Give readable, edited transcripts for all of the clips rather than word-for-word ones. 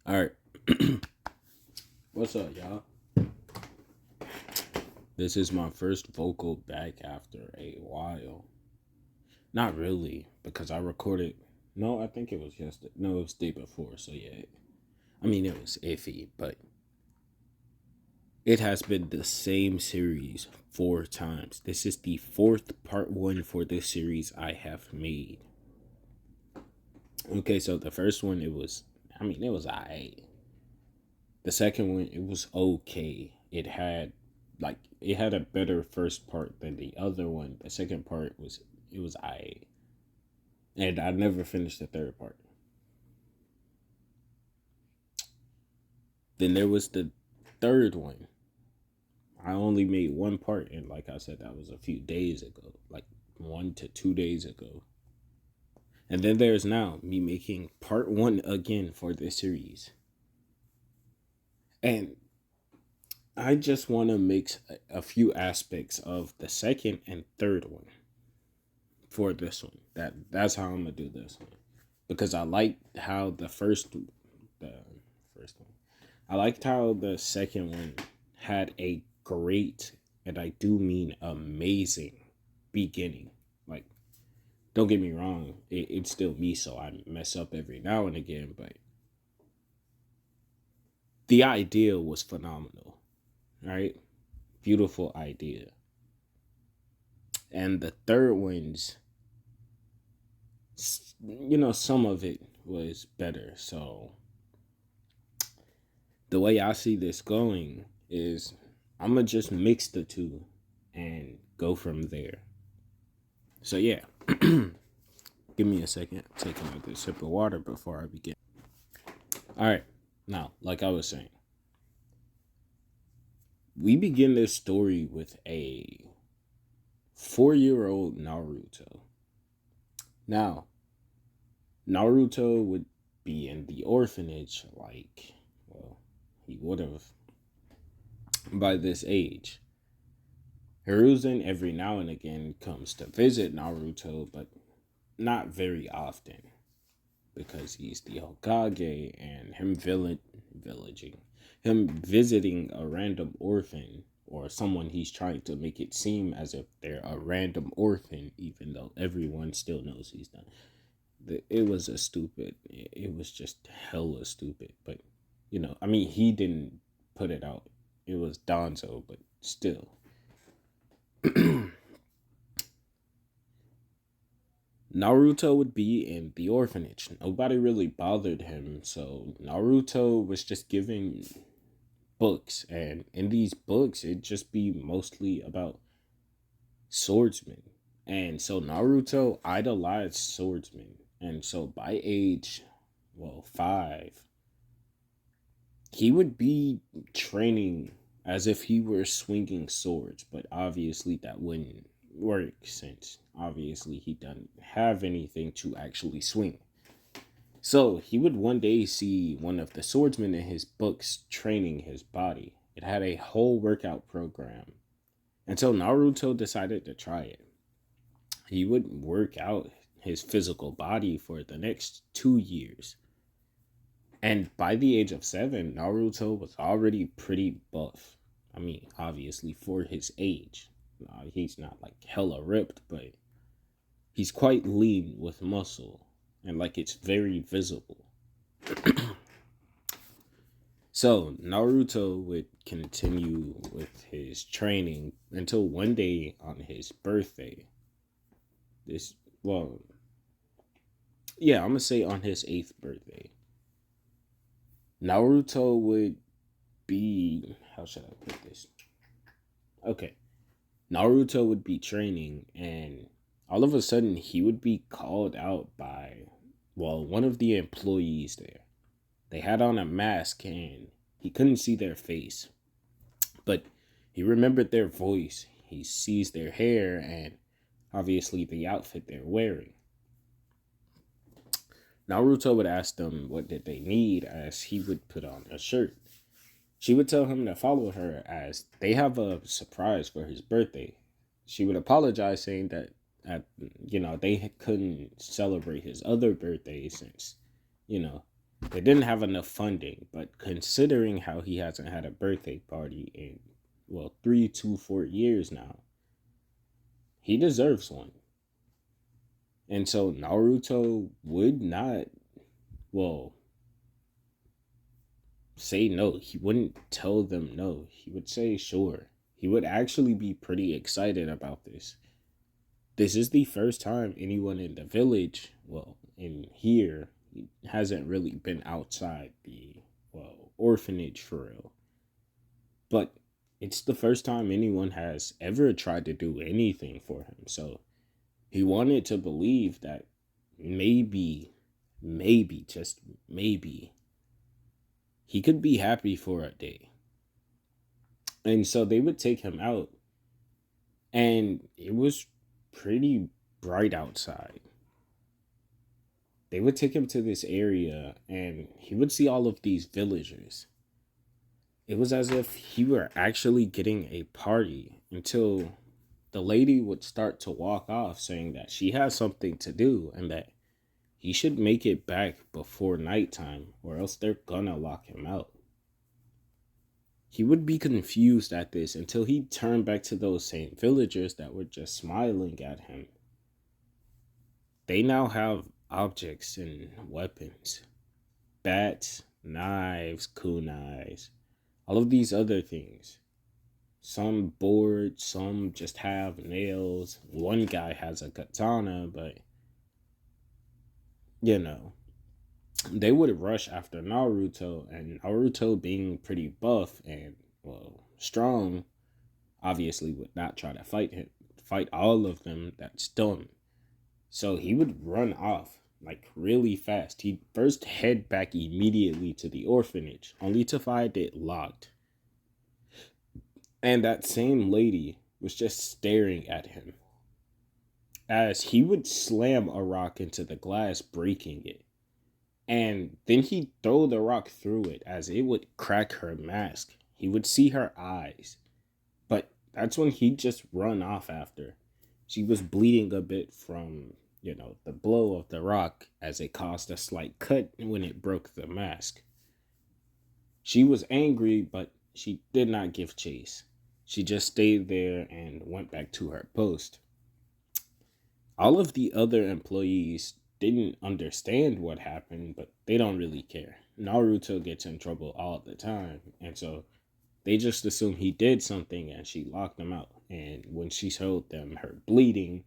All right. What's up, y'all? This is my first vocal back after a while. Not really, because I recorded. No, I think it was yesterday. No, it was the day before. So yeah, I mean it was iffy, but it has been the same series 4 times. This is the fourth part one for this series I have made. Okay, so the first one it was alright. The second one, it was okay. It had a better first part than the other one. The second part was I, and I never finished the third part. Then there was the third one. I only made one part, and like I said, that was a few days ago, like 1 to 2 days ago. And then there's now me making part one again for this series. And I just want to mix a few aspects of the second and third one for this one. That's how I'm gonna do this one because I liked how the first one. I liked how the second one had a great, and I do mean amazing, beginning. Like, don't get me wrong, it's still me, so I mess up every now and again, but the idea was phenomenal, right? Beautiful idea. And the third one's, some of it was better. So the way I see this going is I'm gonna just mix the two and go from there. So yeah, give me a second. Taking a good sip of water before I begin. All right, now like I was saying, we begin this story with a 4-year-old Naruto. Now, Naruto would be in the orphanage, well, he would have by this age. Hiruzen every now and again comes to visit Naruto, but not very often because he's the Hokage and him visiting a random orphan or someone he's trying to make it seem as if they're a random orphan, even though everyone still knows he's not. It was just hella stupid. But, I mean, he didn't put it out. It was Donzo, but still. Naruto would be in the orphanage. Nobody really bothered him, so Naruto was just giving books, and in these books, it'd just be mostly about swordsmen. And so Naruto idolized swordsmen, and so by age, 5, he would be training as if he were swinging swords, but obviously that wouldn't work since obviously he doesn't have anything to actually swing. So he would one day see one of the swordsmen in his books training his body. It had a whole workout program. And so Naruto decided to try it. He would work out his physical body for the next 2 years. And by the age of 7, Naruto was already pretty buff. I mean, obviously for his age. He's not like hella ripped, but he's quite lean with muscle. And like it's very visible. So Naruto would continue with his training until one day on his birthday. This, well, yeah, I'm gonna say on his 8th birthday. Naruto would be, how should I put this? Okay, Naruto would be training, and all of a sudden he would be called out by, one of the employees there. They had on a mask and he couldn't see their face, but he remembered their voice. He sees their hair and obviously the outfit they're wearing. Naruto would ask them what did they need as he would put on a shirt. She would tell him to follow her as they have a surprise for his birthday. She would apologize saying that they couldn't celebrate his other birthday since, you know, They didn't have enough funding, but considering how he hasn't had a birthday party in, well, 3 to 4 years now, he deserves one. And so Naruto would not, well, say no. He wouldn't tell them no. He would say sure. He would actually be pretty excited about this. This is the first time anyone in the village, well, in here, hasn't really been outside the, well, orphanage for real. But it's the first time anyone has ever tried to do anything for him. So he wanted to believe that maybe, just maybe, he could be happy for a day. And so they would take him out, and it was pretty bright outside. They would take him to this area, and he would see all of these villagers. It was as if he were actually getting a party until the lady would start to walk off, saying that she has something to do and that he should make it back before nighttime or else they're gonna lock him out. He would be confused at this until he turned back to those same villagers that were just smiling at him. They now have objects and weapons: bats, knives, kunais, all of these other things. Some bored, some just have nails. One guy has a katana, but you know, they would rush after Naruto, and Naruto, being pretty buff and, well, strong, obviously would not try to fight all of them. That's dumb. So he would run off like really fast. He'd first head back immediately to the orphanage, only to find it locked. And that same lady was just staring at him as he would slam a rock into the glass, breaking it. And then he'd throw the rock through it as it would crack her mask. He would see her eyes. But that's when he'd just run off after. She was bleeding a bit from, the blow of the rock as it caused a slight cut when it broke the mask. She was angry, but she did not give chase. She just stayed there and went back to her post. All of the other employees didn't understand what happened, but they don't really care. Naruto gets in trouble all the time, and so they just assume he did something and she locked him out. And when she showed them her bleeding,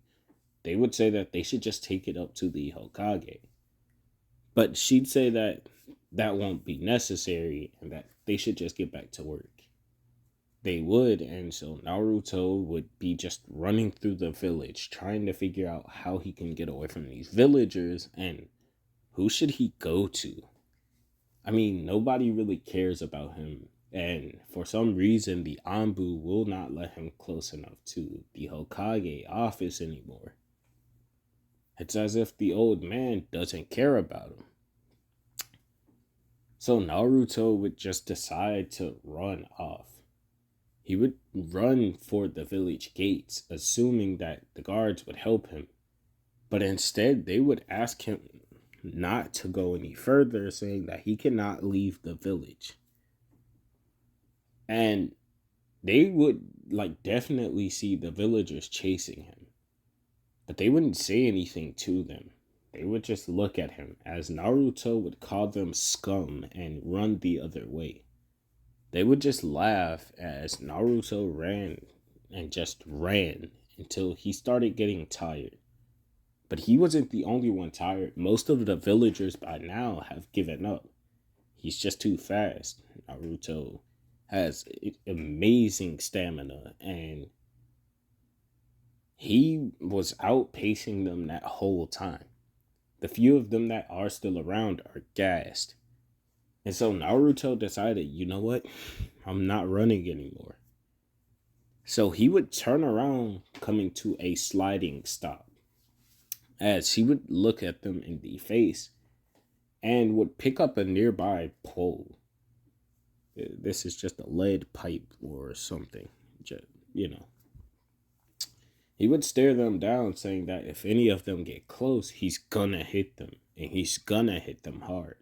they would say that they should just take it up to the Hokage. But she'd say that that won't be necessary and that they should just get back to work. They would, and so Naruto would be just running through the village trying to figure out how he can get away from these villagers and who should he go to. I mean, nobody really cares about him, and for some reason the Anbu will not let him close enough to the Hokage office anymore. It's as if the old man doesn't care about him. So Naruto would just decide to run off. He would run for the village gates, assuming that the guards would help him. But instead, they would ask him not to go any further, saying that he cannot leave the village. And they would, like, definitely see the villagers chasing him. But they wouldn't say anything to them. They would just look at him as Naruto would call them scum and run the other way. They would just laugh as Naruto ran and just ran until he started getting tired. But he wasn't the only one tired. Most of the villagers by now have given up. He's just too fast. Naruto has amazing stamina, and he was outpacing them that whole time. The few of them that are still around are gassed. And so Naruto decided, you know what? I'm not running anymore. So he would turn around, coming to a sliding stop, as he would look at them in the face and would pick up a nearby pole. This is just a lead pipe or something. Just, you know. He would stare them down, saying that if any of them get close, he's gonna hit them. And he's gonna hit them hard.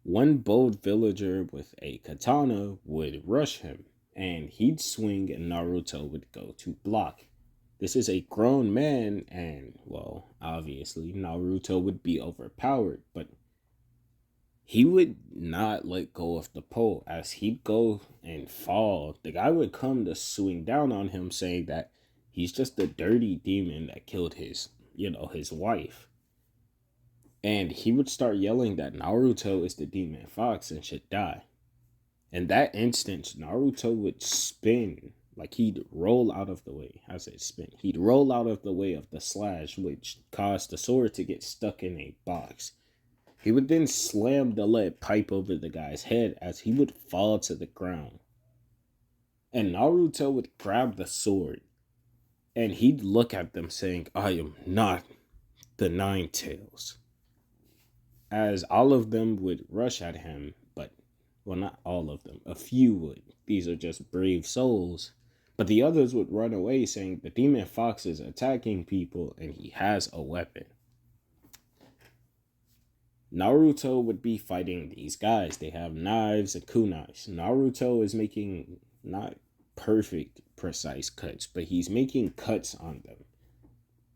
One bold villager with a katana would rush him, and he'd swing, and Naruto would go to block. This is a grown man, and, well, obviously, Naruto would be overpowered, but he would not let go of the pole. As he'd go and fall, the guy would come to swing down on him, saying that he's just a dirty demon that killed his wife. And he would start yelling that Naruto is the demon fox and should die. In that instance, Naruto would spin, like he'd roll out of the way. How's it spin? He'd roll out of the way of the slash, which caused the sword to get stuck in a box. He would then slam the lead pipe over the guy's head as he would fall to the ground. And Naruto would grab the sword and he'd look at them saying, "I am not the Nine Tails." As all of them would rush at him, but, well, not all of them, a few would. These are just brave souls. But the others would run away saying the demon fox is attacking people and he has a weapon. Naruto would be fighting these guys. They have knives and kunais. Naruto is making not perfect, precise cuts, but he's making cuts on them.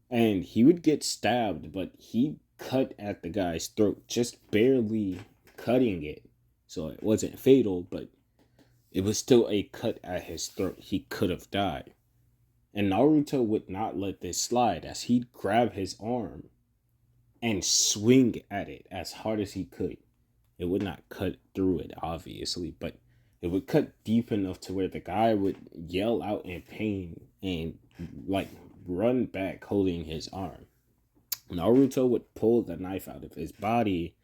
And he would get stabbed, but he cut at the guy's throat, just barely cutting it. So it wasn't fatal, but it was still a cut at his throat. He could have died. And Naruto would not let this slide as he'd grab his arm and swing at it as hard as he could. It would not cut through it, obviously, but it would cut deep enough to where the guy would yell out in pain and, like, run back holding his arm. Naruto would pull the knife out of his body,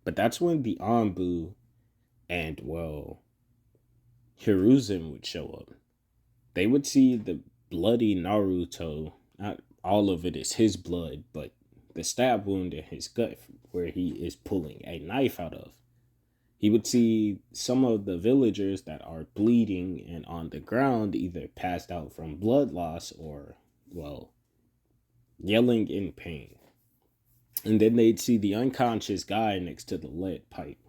but that's when the Anbu and, well, Hiruzen would show up. They would see the bloody Naruto. Not all of it is his blood, but the stab wound in his gut where he is pulling a knife out of. He would see some of the villagers that are bleeding and on the ground, either passed out from blood loss or, well, yelling in pain. And then they'd see the unconscious guy next to the lead pipe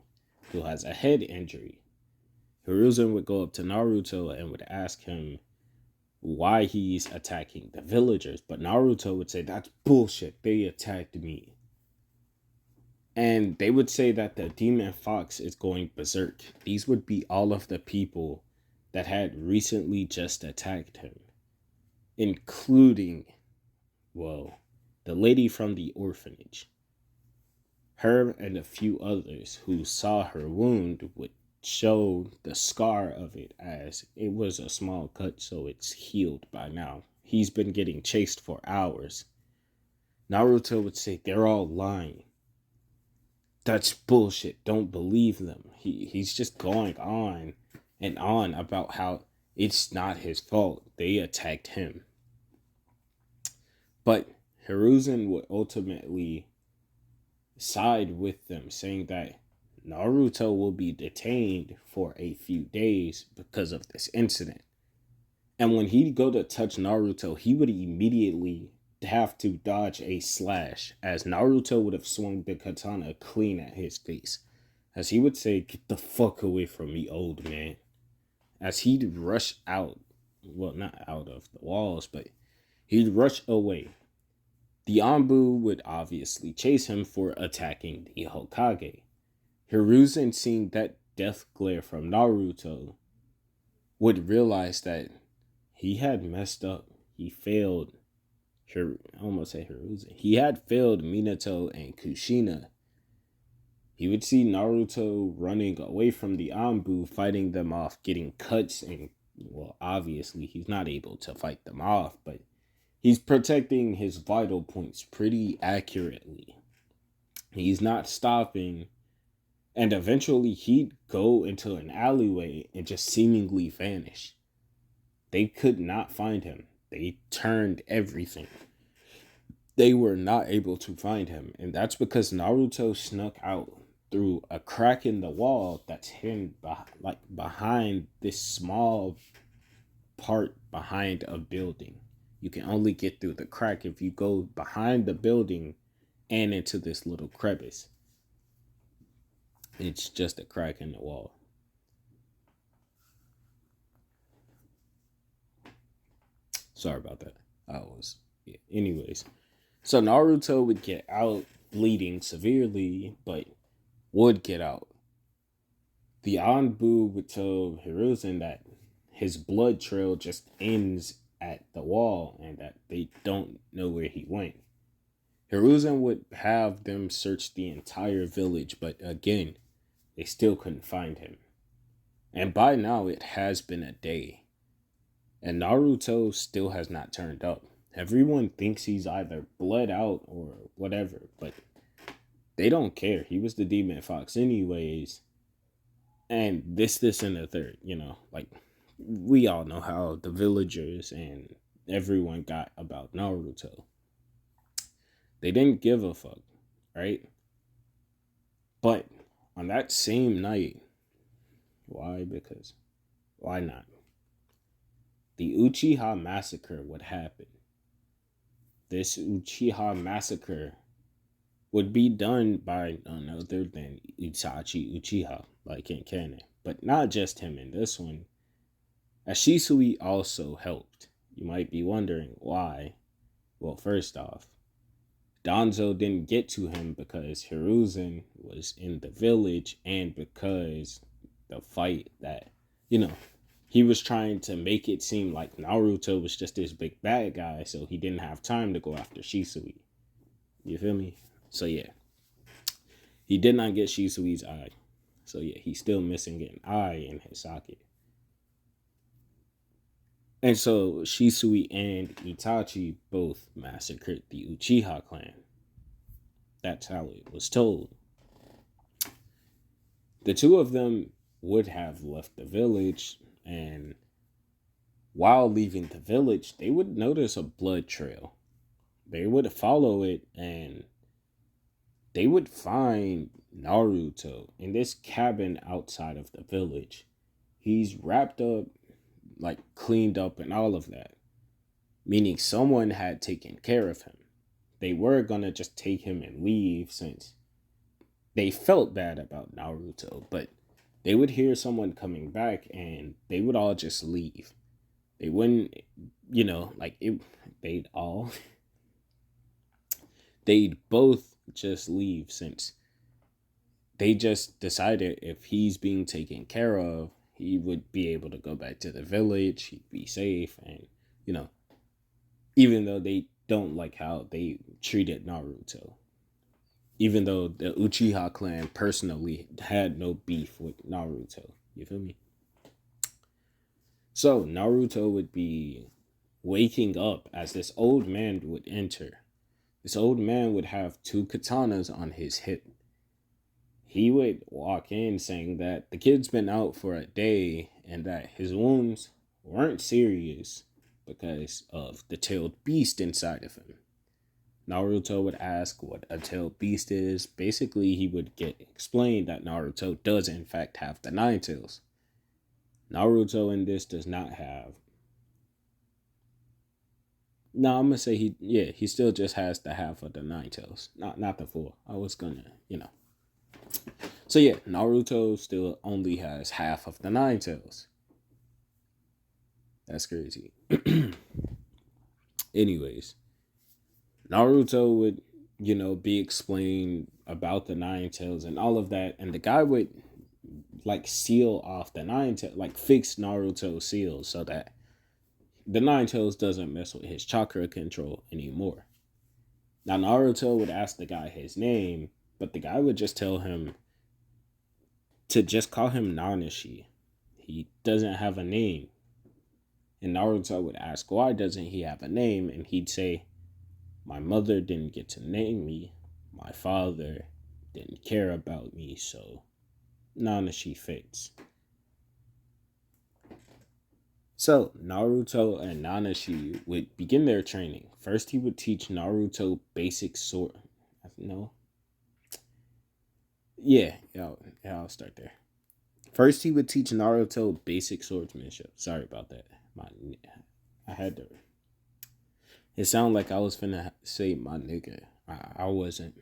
who has a head injury. Hiruzen would go up to Naruto and would ask him why he's attacking the villagers. But Naruto would say, "That's bullshit. They attacked me." And they would say that the demon fox is going berserk. These would be all of the people that had recently just attacked him, including, well, the lady from the orphanage. Her and a few others who saw her wound would show the scar of it as it was a small cut, so it's healed by now. He's been getting chased for hours. Naruto would say, "They're all lying. That's bullshit. Don't believe them." He's just going on and on about how it's not his fault. They attacked him. But Hiruzen would ultimately side with them, saying that Naruto will be detained for a few days because of this incident. And when he'd go to touch Naruto, he would immediately have to dodge a slash, as Naruto would have swung the katana clean at his face. As he would say, "Get the fuck away from me, old man." As he'd rush out, well, not out of the walls, but he'd rush away. The Anbu would obviously chase him for attacking the Hokage. Hiruzen, seeing that death glare from Naruto, would realize that he had messed up. He failed. I almost say Hiruzen. He had failed Minato and Kushina. He would see Naruto running away from the Anbu, fighting them off, getting cuts, and, well, obviously he's not able to fight them off, but he's protecting his vital points pretty accurately. He's not stopping. And eventually he'd go into an alleyway and just seemingly vanish. They could not find him. They turned everything. They were not able to find him. And that's because Naruto snuck out through a crack in the wall that's hidden behind this small part behind a building. You can only get through the crack if you go behind the building and into this little crevice. It's just a crack in the wall. Sorry about that. I was yeah. Anyways, so Naruto would get out bleeding severely, but would get out. The Anbu would tell Hiruzen that his blood trail just ends at the wall and that they don't know where he went. Hiruzen would have them search the entire village, but again, they still couldn't find him. And by now, it has been a day, and Naruto still has not turned up. Everyone thinks he's either bled out or whatever, but they don't care. He was the demon fox, anyways. And this, and the third, like we all know how the villagers and everyone got about Naruto. They didn't give a fuck, right? But on that same night, why? Because why not? The Uchiha massacre would happen. This Uchiha massacre would be done by none other than Itachi Uchiha, like in canon. But not just him in this one, as Shisui also helped. You might be wondering why. Well, first off, Danzo didn't get to him because Hiruzen was in the village and because the fight that, you know, he was trying to make it seem like Naruto was just this big bad guy, so he didn't have time to go after Shisui. You feel me? So yeah, he did not get Shisui's eye. So yeah, he's still missing an eye in his socket. And so Shisui and Itachi both massacred the Uchiha clan. That's how it was told. The two of them would have left the village, and while leaving the village, they would notice a blood trail. They would follow it, and they would find Naruto in this cabin outside of the village. He's wrapped up, like cleaned up, and all of that, meaning someone had taken care of him. They were gonna just take him and leave since they felt bad about Naruto, but they would hear someone coming back and they would all just leave. They wouldn't, like it, they'd all, they'd both just leave since they just decided if he's being taken care of, he would be able to go back to the village, he'd be safe, and, you know, even though they don't like how they treated Naruto. Even though the Uchiha clan personally had no beef with Naruto. You feel me? So Naruto would be waking up as this old man would enter. This old man would have two katanas on his hip. He would walk in saying that the kid's been out for a day and that his wounds weren't serious because of the tailed beast inside of him. Naruto would ask what a tailed beast is. Basically, he would get explained that Naruto does in fact have the nine tails. Naruto in this does not have. No, I'm gonna say he still just has the half of the nine tails, not the full. I was gonna. So yeah, Naruto still only has half of the nine tails. That's crazy. Anyways, Naruto would, be explained about the nine tails and all of that, and the guy would like seal off the nine tails, like fix Naruto's seals so that the nine tails doesn't mess with his chakra control anymore. Now Naruto would ask the guy his name, but the guy would just tell him to just call him Nanashi. He doesn't have a name. And Naruto would ask, why doesn't he have a name? And he'd say, my mother didn't get to name me. My father didn't care about me, so Nanashi fits. So Naruto and Nanashi would begin their training. First, he would teach Naruto basic sword. No. I'll start there. First, he would teach Naruto basic swordsmanship. Sorry about that. I had to. It sounded like I was finna say my nigga. I wasn't.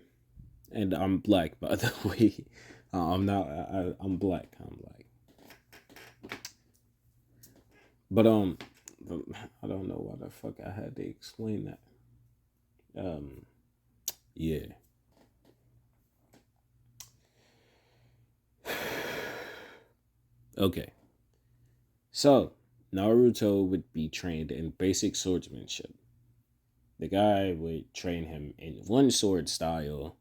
And I'm black, by the way. I'm not. I'm black. I'm black. But I don't know why the fuck I had to explain that. Um, yeah. Okay. So Naruto would be trained in basic swordsmanship. The guy would train him in one sword style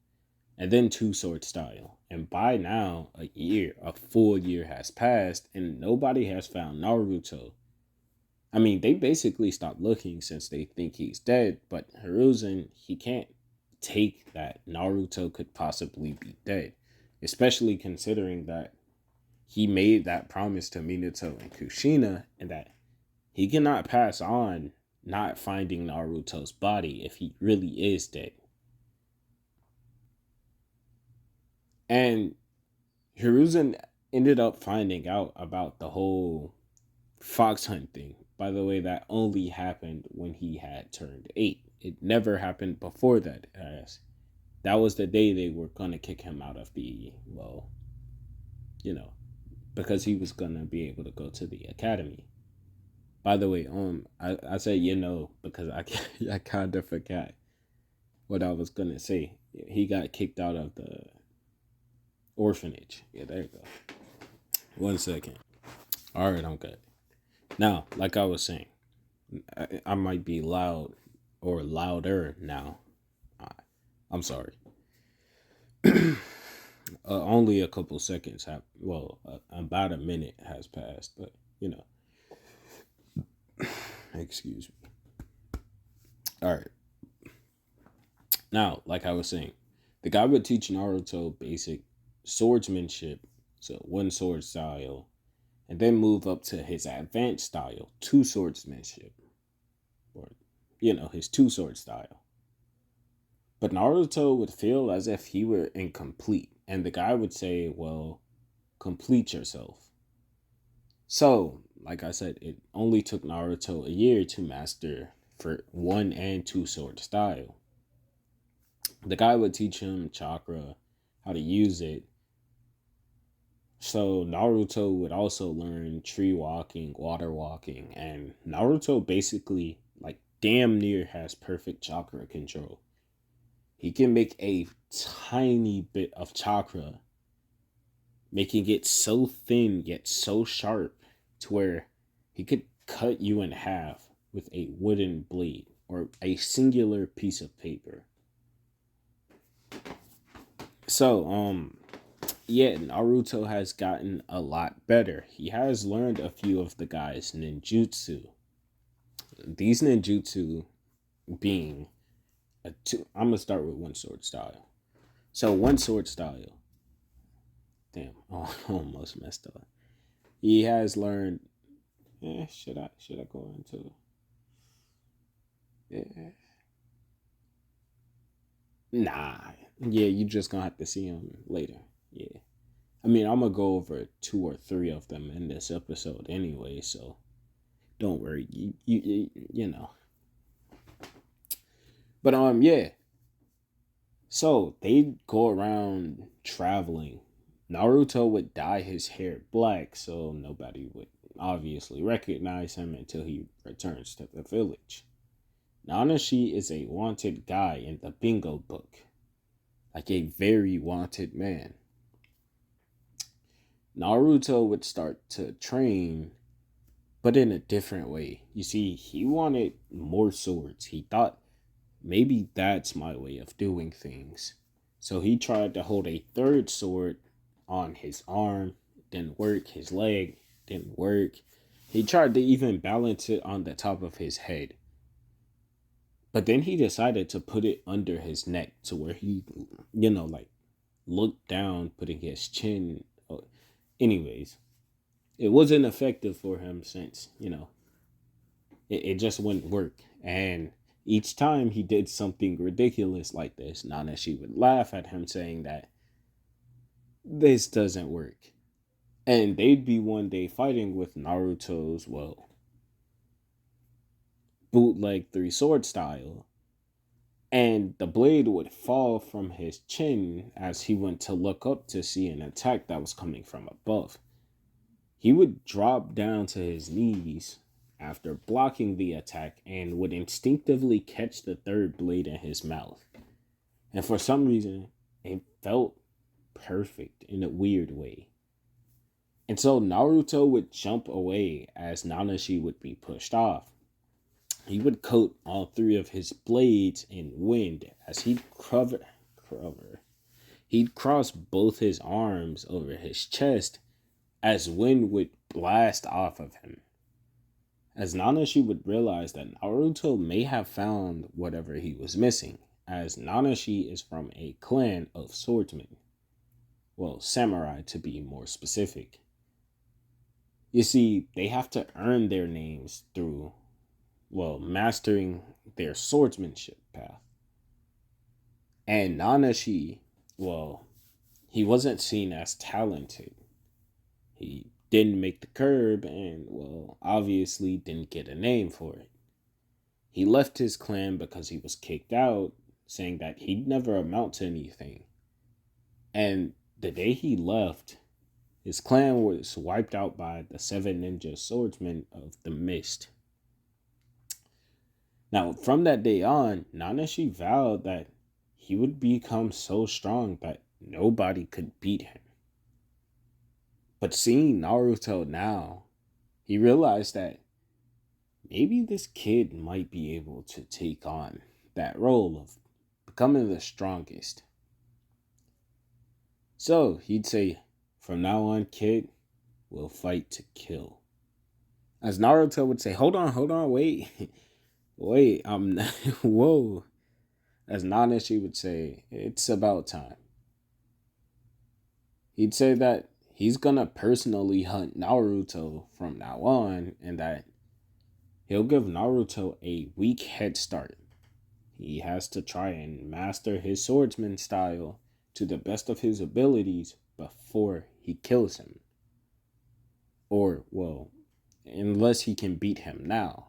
and then two sword style. And by now, a full year has passed, and nobody has found Naruto. I mean, they basically stopped looking since they think he's dead, but Hiruzen, he can't take that Naruto could possibly be dead, especially considering that he made that promise to Minato and Kushina, and that he cannot pass on not finding Naruto's body if he really is dead. And Hiruzen ended up finding out about the whole fox hunt thing. By the way, that only happened when he had turned 8. It never happened before that, as that was the day they were gonna kick him out of the, well, you know, because he was gonna be able to go to the academy. By the way, I say because I kind of forgot what I was gonna say. He got kicked out of the orphanage. Yeah, there you go. 1 second. All right, I'm good. Now, like I was saying, I might be loud or louder now. I'm sorry. Only a couple seconds have, about a minute has passed, but excuse me. All right. Now, like I was saying, the guy would teach Naruto basic swordsmanship, so one sword style, and then move up to his advanced style, two swordsmanship, or his two sword style. But Naruto would feel as if he were incomplete, and the guy would say, "Well, complete yourself." So, like I said, it only took Naruto a year to master for one and two sword style. The guy would teach him chakra, how to use it. So Naruto would also learn tree walking, water walking, and Naruto basically like damn near has perfect chakra control. He can make a tiny bit of chakra, making it so thin yet so sharp to where he could cut you in half with a wooden blade or a singular piece of paper. So, yeah, Naruto has gotten a lot better. He has learned a few of the guy's ninjutsu. These ninjutsu being I'm gonna start with one sword style. So one sword style. Damn, oh, I almost messed up. He has learned. Should I go into? Yeah. Nah. Yeah, you just gonna have to see him later. Yeah. I mean, I'm gonna go over two or three of them in this episode anyway, so don't worry. You know. But yeah. So they go around traveling. Naruto would dye his hair black so nobody would obviously recognize him until he returns to the village. Nanashi is a wanted guy in the bingo book, like a very wanted man. Naruto would start to train, but in a different way. You see, he wanted more swords. He thought maybe that's my way of doing things. So he tried to hold a third sword on his arm, didn't work, his leg didn't work. He tried to even balance it on the top of his head. But then he decided to put it under his neck to where he, like looked down, putting his chin. Anyways, it wasn't effective for him since, it just wouldn't work. And each time he did something ridiculous like this, Nanashi would laugh at him saying that this doesn't work. And they'd be one day fighting with Naruto's, bootleg three sword style. And the blade would fall from his chin as he went to look up to see an attack that was coming from above. He would drop down to his knees after blocking the attack and would instinctively catch the third blade in his mouth. And for some reason, it felt perfect in a weird way. And so Naruto would jump away as Nanashi would be pushed off. He would coat all three of his blades in wind as he'd cross both his arms over his chest as wind would blast off of him. As Nanashi would realize that Naruto may have found whatever he was missing, as Nanashi is from a clan of swordsmen. Well, samurai to be more specific. You see, they have to earn their names through, well, mastering their swordsmanship path. And Nanashi, well, he wasn't seen as talented. He didn't make the curb and, well, obviously didn't get a name for it. He left his clan because he was kicked out, saying that he'd never amount to anything. And the day he left, his clan was wiped out by the 7 ninja swordsmen of the mist. Now, from that day on, Nanashi vowed that he would become so strong that nobody could beat him. But seeing Naruto now, he realized that maybe this kid might be able to take on that role of becoming the strongest. So he'd say, from now on, kid, we'll fight to kill. As Naruto would say, hold on, wait. Wait, I'm not, whoa. As Nanashi would say, it's about time. He'd say that he's gonna personally hunt Naruto from now on and that he'll give Naruto a weak head start. He has to try and master his swordsman style to the best of his abilities before he kills him. Or, well, unless he can beat him now.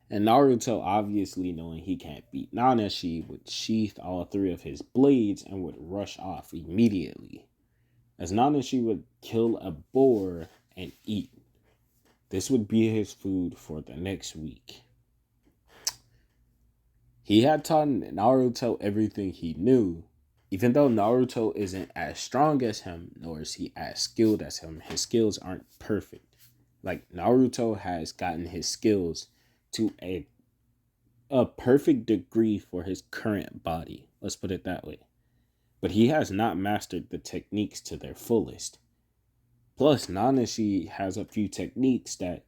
And Naruto, obviously knowing he can't beat Nanashi, would sheath all three of his blades and would rush off immediately. As Nanashi would kill a boar and eat. This would be his food for the next week. He had taught Naruto everything he knew. Even though Naruto isn't as strong as him, nor is he as skilled as him, his skills aren't perfect. Like, Naruto has gotten his skills to a perfect degree for his current body. Let's put it that way. But he has not mastered the techniques to their fullest. Plus, Nanashi has a few techniques that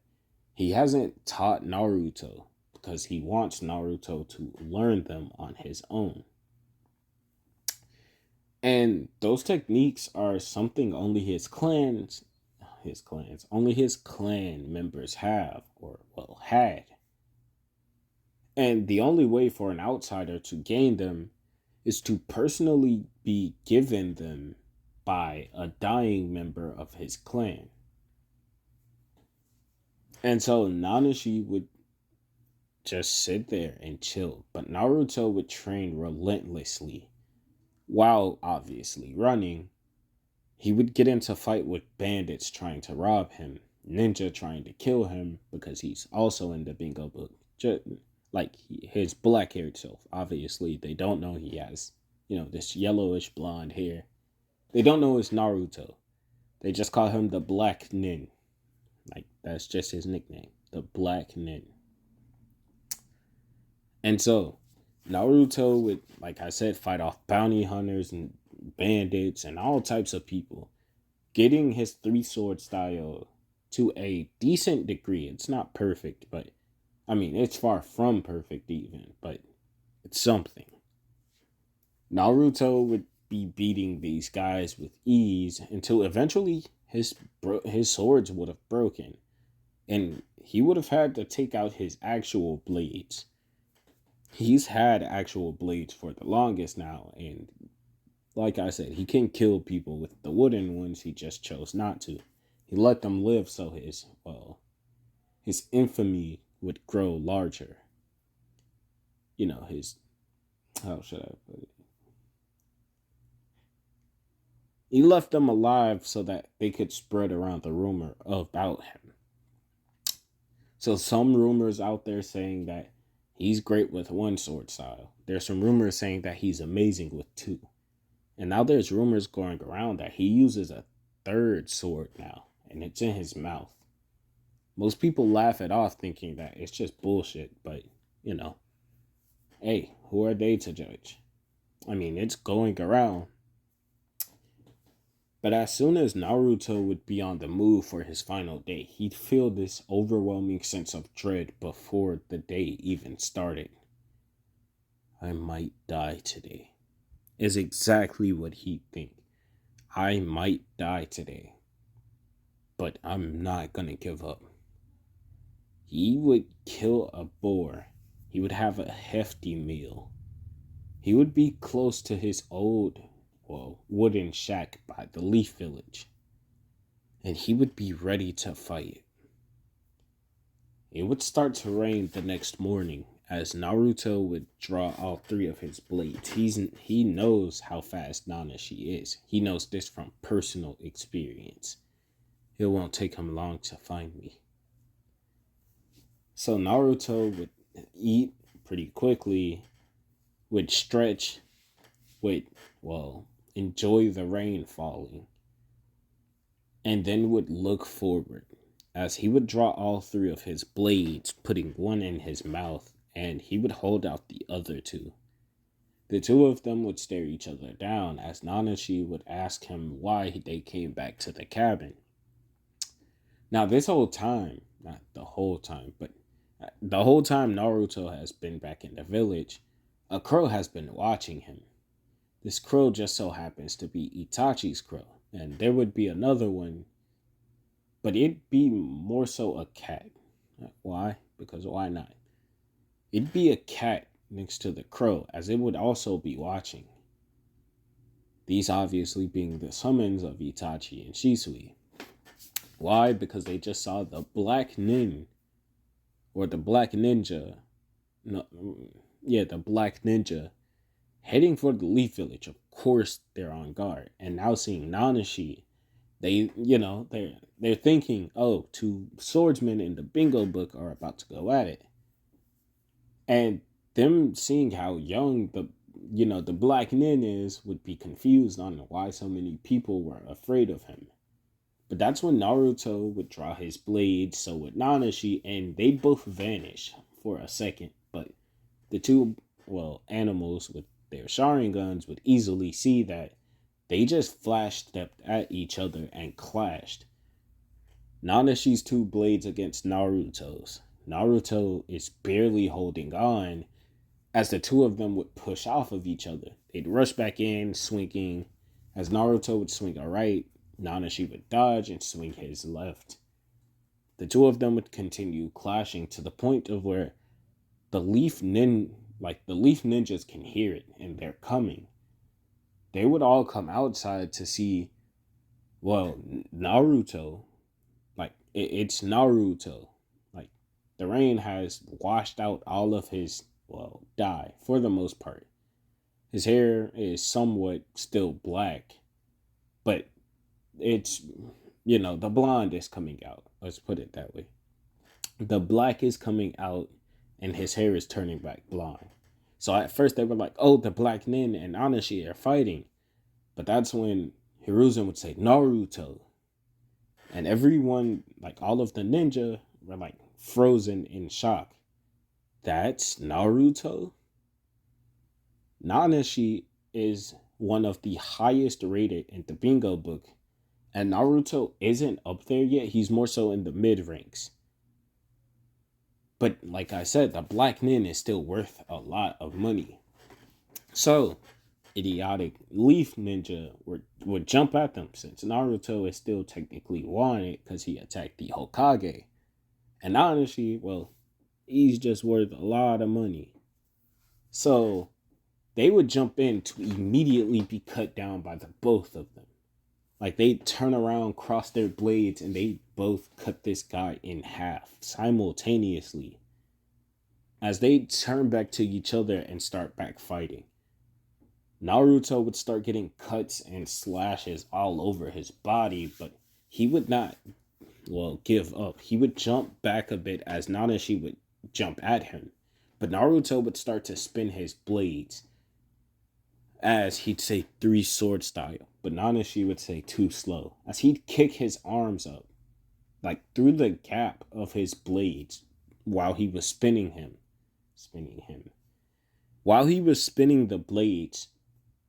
he hasn't taught Naruto because he wants Naruto to learn them on his own. And those techniques are something only only his clan members have, or, well, had. And the only way for an outsider to gain them is to personally be given them by a dying member of his clan. And so Nanashi would just sit there and chill, but Naruto would train relentlessly while obviously running. He would get into fight with bandits trying to rob him, ninja trying to kill him because he's also in the bingo book. Just like his black-haired self. Obviously, they don't know he has, this yellowish blonde hair. They don't know it's Naruto. They just call him the Black Nin. Like, that's just his nickname. The Black Nin. And so, Naruto would, like I said, fight off bounty hunters and bandits and all types of people. Getting his three-sword style to a decent degree. It's not perfect, but I mean, it's far from perfect even, but it's something. Naruto would be beating these guys with ease until eventually his swords would have broken. And he would have had to take out his actual blades. He's had actual blades for the longest now. And like I said, he can kill people with the wooden ones. He just chose not to. He let them live so his infamy would grow larger. His how should I put it? He left them alive so that they could spread around the rumor about him. So some rumors out there saying that he's great with one sword style. There's some rumors saying that he's amazing with two. And now there's rumors going around that he uses a third sword now, and it's in his mouth. Most people laugh it off thinking that it's just bullshit, but you know, hey, who are they to judge? I mean, it's going around. But as soon as Naruto would be on the move for his final day, he'd feel this overwhelming sense of dread before the day even started. I might die today, is exactly what he'd think. I might die today, but I'm not gonna give up. He would kill a boar. He would have a hefty meal. He would be close to his old, wooden shack by the Leaf Village. And he would be ready to fight. It would start to rain the next morning as Naruto would draw all three of his blades. He knows how fast Nanashi is. He knows this from personal experience. It won't take him long to find me. So Naruto would eat pretty quickly, would stretch, would, enjoy the rain falling, and then would look forward as he would draw all three of his blades, putting one in his mouth, and he would hold out the other two. The two of them would stare each other down as Nanashi would ask him why they came back to the cabin. Now, this whole time, not the whole time, but the whole time Naruto has been back in the village, a crow has been watching him. This crow just so happens to be Itachi's crow, and there would be another one, but it'd be more so a cat. Why? Because why not? It'd be a cat next to the crow, as it would also be watching. These obviously being the summons of Itachi and Shisui. Why? Because they just saw the black nin, or the black ninja, no, yeah, the black ninja, heading for the Leaf Village. Of course, they're on guard, and now seeing Nanashi, they're thinking, oh, two swordsmen in the bingo book are about to go at it, and them seeing how young the black nin is would be confused on why so many people were afraid of him. But that's when Naruto would draw his blade, so would Nanashi, and they both vanish for a second. But the two, animals with their Sharingans would easily see that they just flash stepped at each other and clashed. Nanashi's two blades against Naruto's. Naruto is barely holding on as the two of them would push off of each other. They'd rush back in, swinging. As Naruto would swing a right, Nanashi would dodge and swing his left. The two of them would continue clashing to the point of where the leaf ninjas can hear it and they're coming. They would all come outside to see, Naruto. It's Naruto. Like, the rain has washed out all of his, dye for the most part. His hair is somewhat still black, but it's, the blonde is coming out. Let's put it that way. The black is coming out and his hair is turning back blonde. So at first they were like, oh, the black nin and Anashi are fighting. But that's when Hiruzen would say, Naruto. And everyone, like all of the ninja, were like frozen in shock. That's Naruto? Nanashi is one of the highest rated in the bingo book. And Naruto isn't up there yet. He's more so in the mid ranks. But like I said, the black nin is still worth a lot of money. So, idiotic leaf ninja would jump at them since Naruto is still technically wanted because he attacked the Hokage. And honestly, he's just worth a lot of money. So, they would jump in to immediately be cut down by the both of them. Like, they turn around, cross their blades, and they both cut this guy in half simultaneously as they turn back to each other and start back fighting. Naruto would start getting cuts and slashes all over his body, but he would not, well, give up. He would jump back a bit as Nanashi would jump at him. But Naruto would start to spin his blades as he'd say three sword style, but Nanashi would say too slow, as he'd kick his arms up, like through the gap of his blades while he was spinning him. While he was spinning the blades,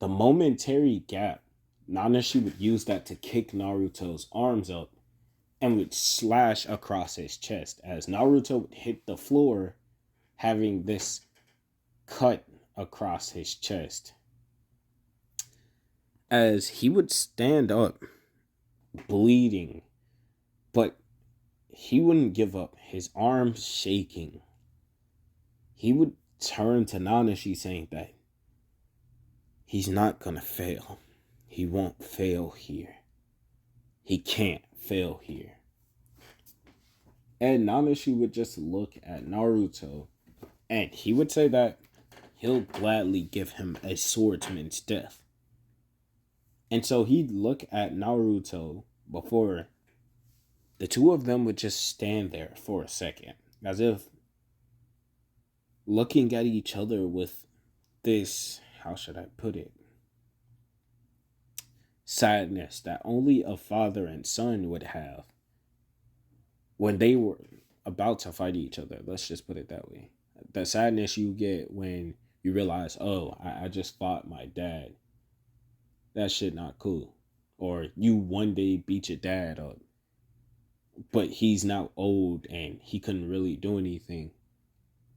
the momentary gap, Nanashi would use that to kick Naruto's arms up and would slash across his chest as Naruto would hit the floor, having this cut across his chest. As he would stand up, bleeding, but he wouldn't give up, his arms shaking. He would turn to Nanashi saying that he's not gonna fail. He won't fail here. He can't fail here. And Nanashi would just look at Naruto and he would say that he'll gladly give him a swordsman's death. And so he'd look at Naruto before the two of them would just stand there for a second, as if looking at each other with this, how should I put it, sadness that only a father and son would have when they were about to fight each other. Let's just put it that way. The sadness you get when you realize, oh, I just fought my dad. That shit not cool. Or you one day beat your dad up, but he's now old and he couldn't really do anything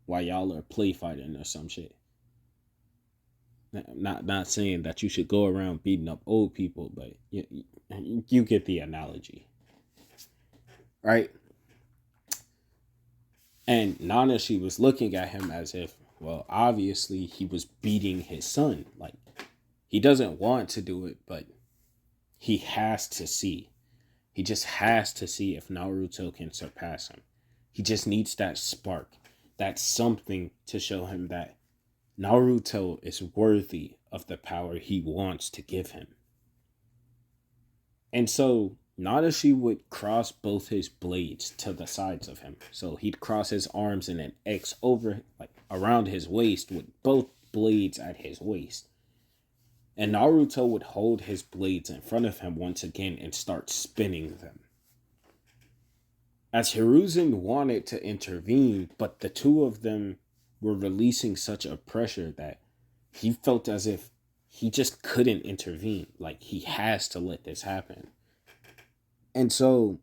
while y'all are play fighting or some shit. Not saying that you should go around beating up old people, but you get the analogy, right? And Nanashi was looking at him as if, well, obviously he was beating his son. Like, he doesn't want to do it, but he has to see. He just has to see if Naruto can surpass him. He just needs that spark, that something to show him that Naruto is worthy of the power he wants to give him. And so Nanashi would cross both his blades to the sides of him. So he'd cross his arms in an X over, like around his waist, with both blades at his waist. And Naruto would hold his blades in front of him once again and start spinning them. As Hiruzen wanted to intervene, but the two of them were releasing such a pressure that he felt as if he just couldn't intervene. Like, he has to let this happen. And so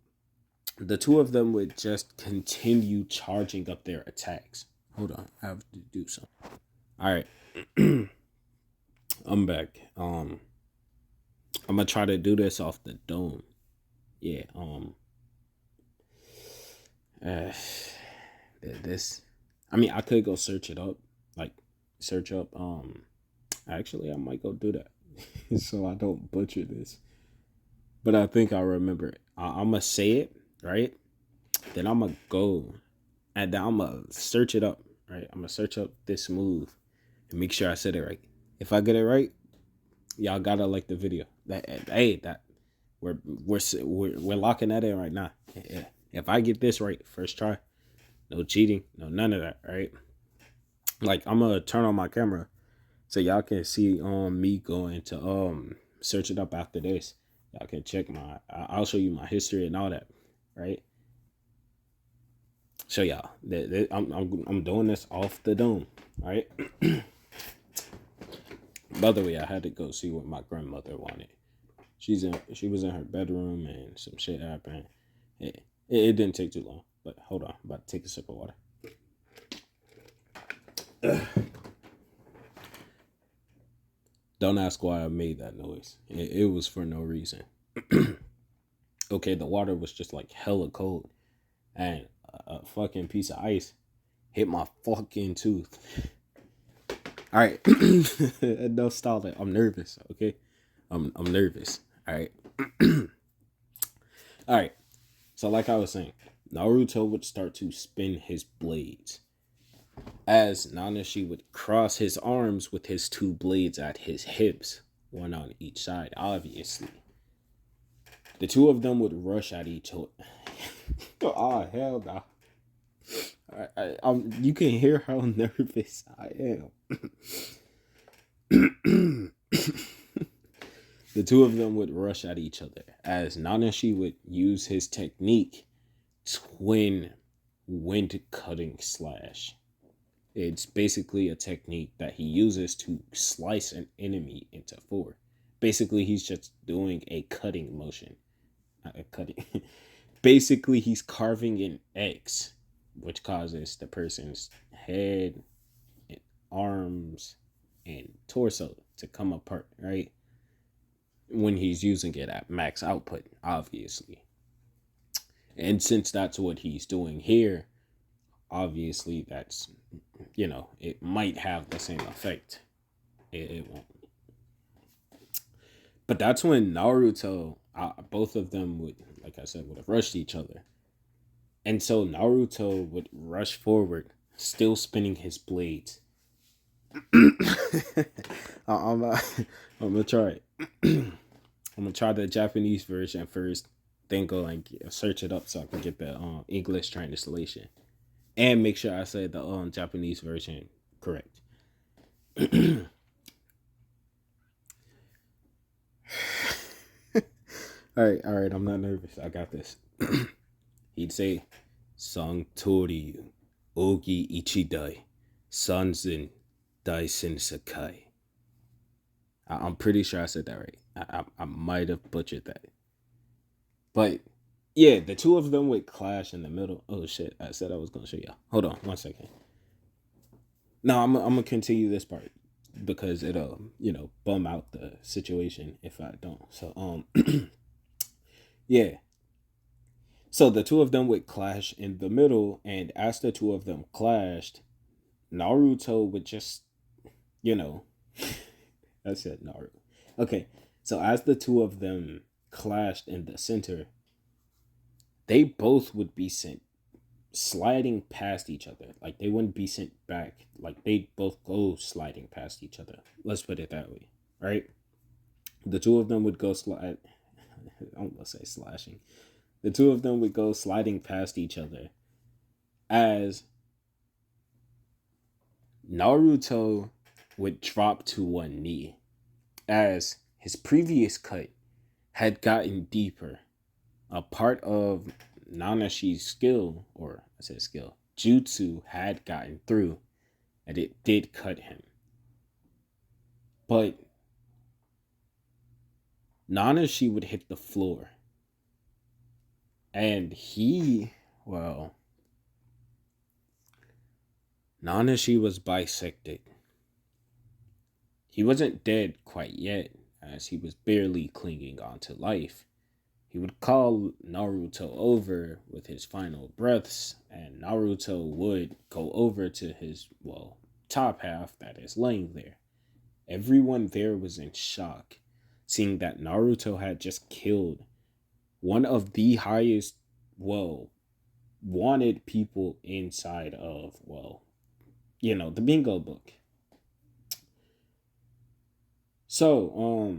the two of them would just continue charging up their attacks. Hold on, I have to do something. All right. I'm back. I'm gonna try to do this off the dome. Yeah, this, I mean, I could go search it up, like search up, actually I might go do that so I don't butcher this, but I think I remember it. I'm gonna say it right, then I'm gonna go and then I'm gonna search it up, right? I'm gonna search up this move and make sure I said it right. If I get it right, y'all gotta like the video. That we're locking that in right now. If I get this right first try, no cheating, no none of that, right? Like, I'm gonna turn on my camera so y'all can see me going to search it up after this. Y'all can check I'll show you my history and all that, right? So y'all, I'm doing this off the dome, right? By the way, I had to go see what my grandmother wanted. She was in her bedroom and some shit happened. It didn't take too long, but hold on, I'm about to take a sip of water. Don't ask why I made that noise. It was for no reason. Okay, the water was just like hella cold, and a fucking piece of ice hit my fucking tooth. All right, no stalling. I'm nervous. Okay, I'm nervous. All right, all right. So like I was saying, Naruto would start to spin his blades as Nanashi would cross his arms with his two blades at his hips, one on each side, obviously. The two of them would rush at each other. Oh, hell no. You can hear how nervous I am. The two of them would rush at each other as Nanashi would use his technique, twin wind cutting slash. It's basically a technique that he uses to slice an enemy into four. Basically, he's just doing a cutting motion. Not a cutting. Basically, he's carving an X, which causes the person's head, and arms, and torso to come apart, right? When he's using it at max output, obviously. And since that's what he's doing here, obviously that's, it might have the same effect. It won't. But that's when Naruto, both of them would, like I said, would have rushed each other. And so Naruto would rush forward, still spinning his blades. I'm, I'm gonna try it. I'm gonna try the Japanese version first, then go and search it up so I can get the English translation, and make sure I say the Japanese version correct. All right. I'm not nervous. I got this. He'd say, "Sangtori Ogi Ichidai, Sanzen Daisen Sakai." I'm pretty sure I said that right. I might have butchered that, but yeah, the two of them would clash in the middle. Oh shit! I said I was gonna show you. Hold on, 1 second. No, I'm gonna continue this part because it'll bum out the situation if I don't. So yeah. So the two of them would clash in the middle, and as the two of them clashed, Naruto would just, you know, I said Naruto. Okay, so as the two of them clashed in the center, they both would be sent sliding past each other. Like they wouldn't be sent back. Like they'd both go sliding past each other. Let's put it that way, right? The two of them would go slide. I don't want to say slashing. The two of them would go sliding past each other as Naruto would drop to one knee as his previous cut had gotten deeper. A part of Nanashi's skill, or I said skill, jutsu had gotten through and it did cut him. But Nanashi would hit the floor. And Nanashi was bisected. He wasn't dead quite yet, as he was barely clinging on to life. He would call Naruto over with his final breaths, and Naruto would go over to his, top half that is laying there. Everyone there was in shock, seeing that Naruto had just killed one of the highest, wanted people inside of, the bingo book. So,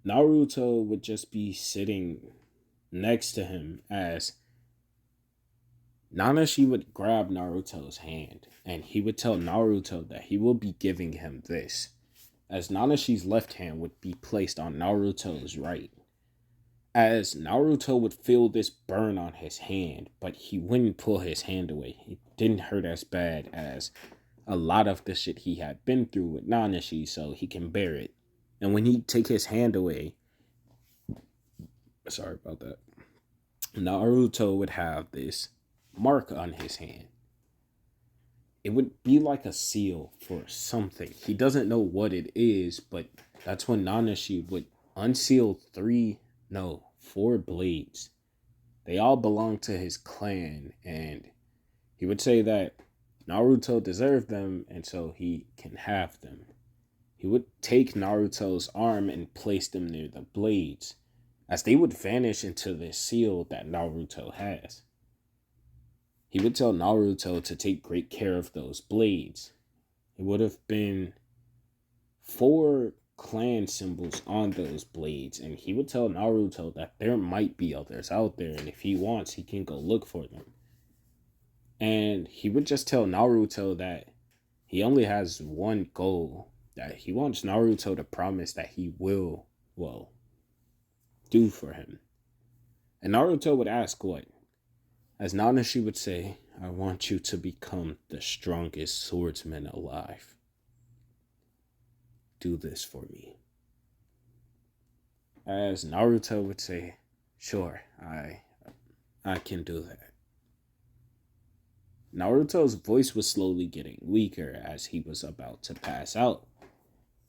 Naruto would just be sitting next to him as Nanashi would grab Naruto's hand and he would tell Naruto that he will be giving him this, as Nanashi's left hand would be placed on Naruto's right. As Naruto would feel this burn on his hand, but he wouldn't pull his hand away. It didn't hurt as bad as a lot of the shit he had been through with Nanashi, so he can bear it. And when he take his hand away, sorry about that, Naruto would have this mark on his hand. It would be like a seal for something. He doesn't know what it is, but that's when Nanashi would unseal 4 blades. They all belong to his clan, and he would say that Naruto deserved them, and so he can have them. He would take Naruto's arm and place them near the blades, as they would vanish into the seal that Naruto has. he would tell Naruto to take great care of those blades. It would have been 4 clan symbols on those blades, and he would tell Naruto that there might be others out there, and if he wants, he can go look for them. And he would just tell Naruto that he only has one goal, that he wants Naruto to promise that he will, well, do for him. And Naruto would ask what? As Nanashi would say, I want you to become the strongest swordsman alive. Do this for me. As Naruto would say, sure, I can do that. Naruto's voice was slowly getting weaker as he was about to pass out,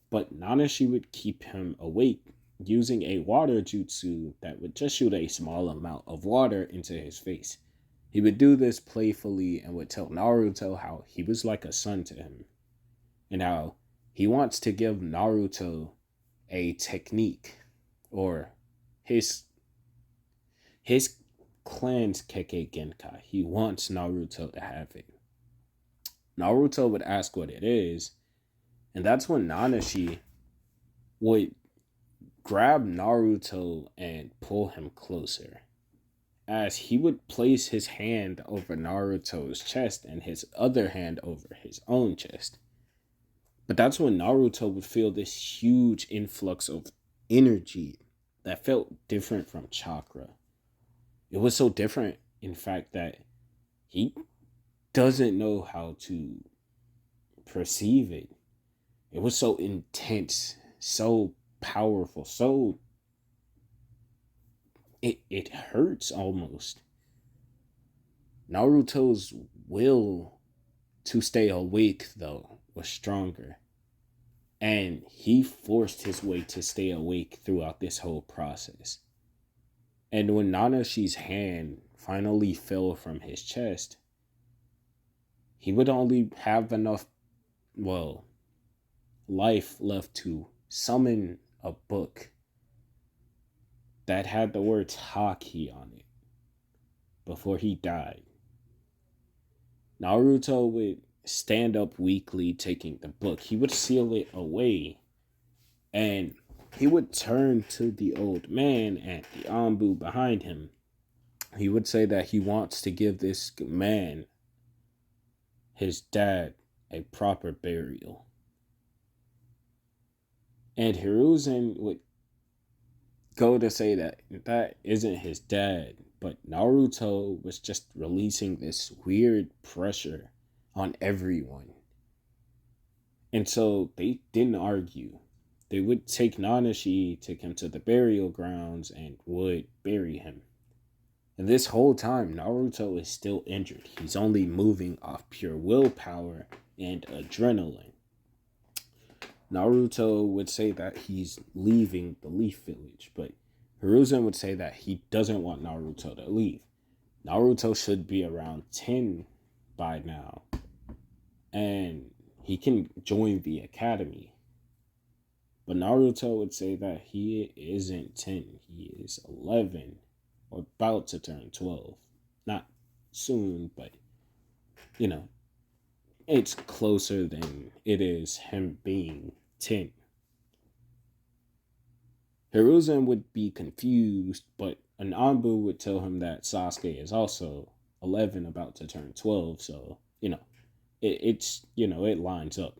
but Nanashi would keep him awake using a water jutsu that would just shoot a small amount of water into his face. He would do this playfully and would tell Naruto how he was like a son to him, and how he wants to give Naruto a technique, or his clan's Kekkei Genkai. He wants Naruto to have it. Naruto would ask what it is, and that's when Nanashi would grab Naruto and pull him closer, as he would place his hand over Naruto's chest and his other hand over his own chest. But that's when Naruto would feel this huge influx of energy that felt different from chakra. It was so different, in fact, that he doesn't know how to perceive it. It was so intense, so powerful, so it hurts almost. Naruto's will to stay awake, though, was stronger. And he forced his way to stay awake throughout this whole process. And when Nanashi's hand finally fell from his chest, he would only have enough, life left to summon a book that had the words Haki on it before he died. Naruto would stand up weakly, taking the book. He would seal it away, and he would turn to the old man and the Anbu behind him. He would say that he wants to give this man, his dad, a proper burial. And Hiruzen would go to say that that isn't his dad, but Naruto was just releasing this weird pressure on everyone. And so they didn't argue. They would take Nanashi, take him to the burial grounds, and would bury him. And this whole time, Naruto is still injured. He's only moving off pure willpower and adrenaline. Naruto would say that he's leaving the Leaf Village, but Hiruzen would say that he doesn't want Naruto to leave. Naruto should be around 10 by now, and he can join the academy. But Naruto would say that he isn't 10, he is 11, or about to turn 12. Not soon, but, it's closer than it is him being 10. Hiruzen would be confused, but an Anbu would tell him that Sasuke is also 11, about to turn 12, so, it lines up.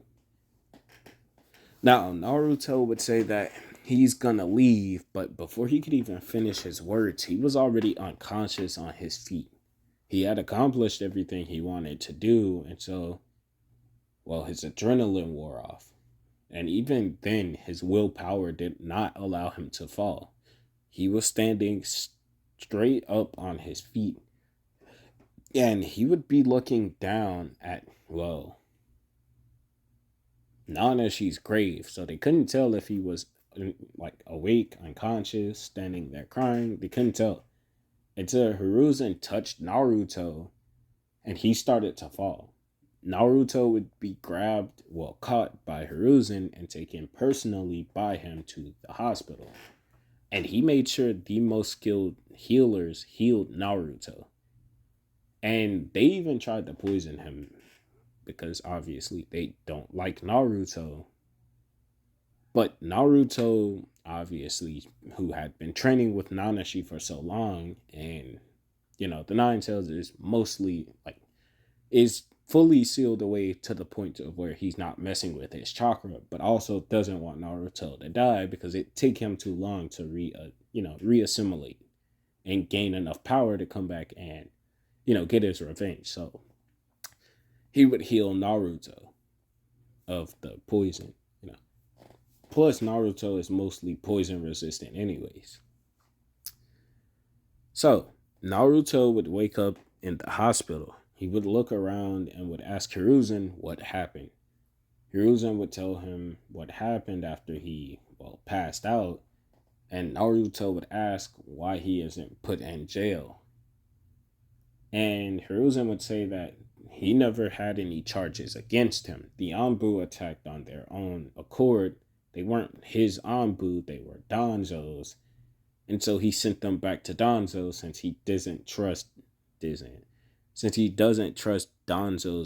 Now, Naruto would say that he's gonna leave, but before he could even finish his words, he was already unconscious on his feet. He had accomplished everything he wanted to do, and so, his adrenaline wore off. And even then, his willpower did not allow him to fall. He was standing straight up on his feet, and he would be looking down at, Nanashi's grave, so they couldn't tell if he was awake, unconscious, standing there crying. They couldn't tell until Hiruzen touched Naruto and he started to fall. Naruto would be caught by Hiruzen and taken personally by him to the hospital. And he made sure the most skilled healers healed Naruto. And they even tried to poison him because obviously they don't like Naruto. But Naruto, obviously, who had been training with Nanashi for so long, and the Nine Tails is mostly like is fully sealed away to the point of where he's not messing with his chakra, but also doesn't want Naruto to die because it take him too long to reassimilate and gain enough power to come back and get his revenge. So he would heal Naruto of the poison. You know, plus Naruto is mostly poison resistant, anyways. So Naruto would wake up in the hospital. He would look around and would ask Hiruzen what happened. Hiruzen would tell him what happened after he, passed out, and Naruto would ask why he isn't put in jail. And Hiruzen would say that he never had any charges against him. The Anbu attacked on their own accord. They weren't his Anbu, they were Danzo's. And so he sent them back to Danzo since he doesn't trust Danzo's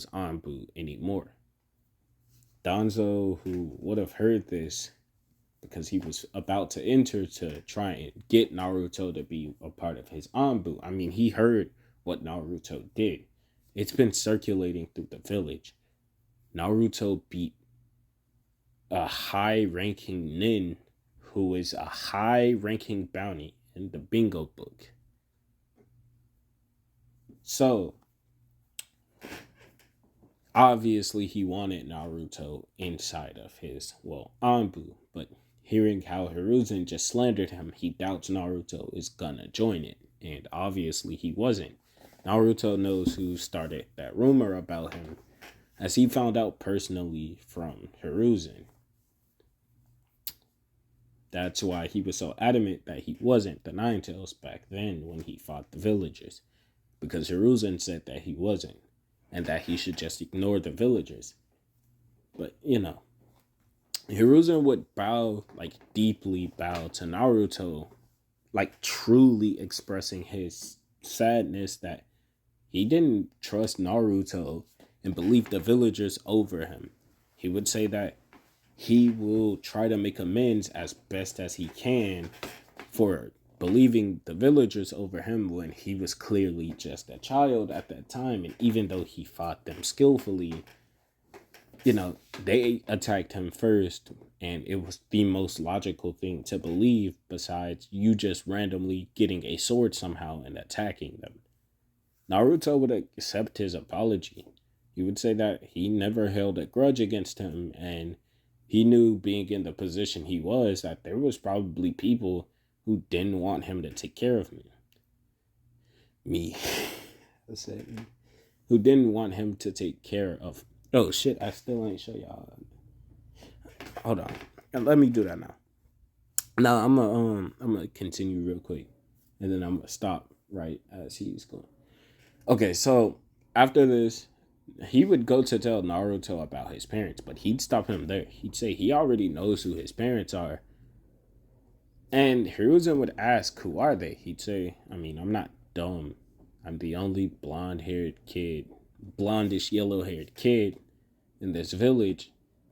Anbu anymore. Danzo, who would have heard this because he was about to enter to try and get Naruto to be a part of his Anbu. I mean, he heard what Naruto did. It's been circulating through the village. Naruto beat a high-ranking nin who is a high-ranking bounty in the bingo book. So, obviously he wanted Naruto inside of his, Anbu, but hearing how Hiruzen just slandered him, he doubts Naruto is gonna join it, and obviously he wasn't. Naruto knows who started that rumor about him, as he found out personally from Hiruzen. That's why he was so adamant that he wasn't the Nine Tails back then when he fought the villagers, because Hiruzen said that he wasn't, and that he should just ignore the villagers. But, Hiruzen would deeply bow to Naruto, truly expressing his sadness that he didn't trust Naruto and believed the villagers over him. He would say that he will try to make amends as best as he can for believing the villagers over him when he was clearly just a child at that time. And even though he fought them skillfully, they attacked him first, and it was the most logical thing to believe besides you just randomly getting a sword somehow and attacking them. Naruto would accept his apology. He would say that he never held a grudge against him, and he knew, being in the position he was, that there was probably people who didn't want him to take care of me. I said, who didn't want him to take care of. Oh shit, I still ain't show y'all. Hold on. Let me do that now. Now I'm gonna continue real quick, and then I'm gonna stop right as he's going. Okay, so after this, he would go to tell Naruto about his parents, but he'd stop him there. He'd say he already knows who his parents are. And Hiruzen would ask, who are they? He'd say, I mean, I'm not dumb. I'm the only blondish yellow-haired kid in this village.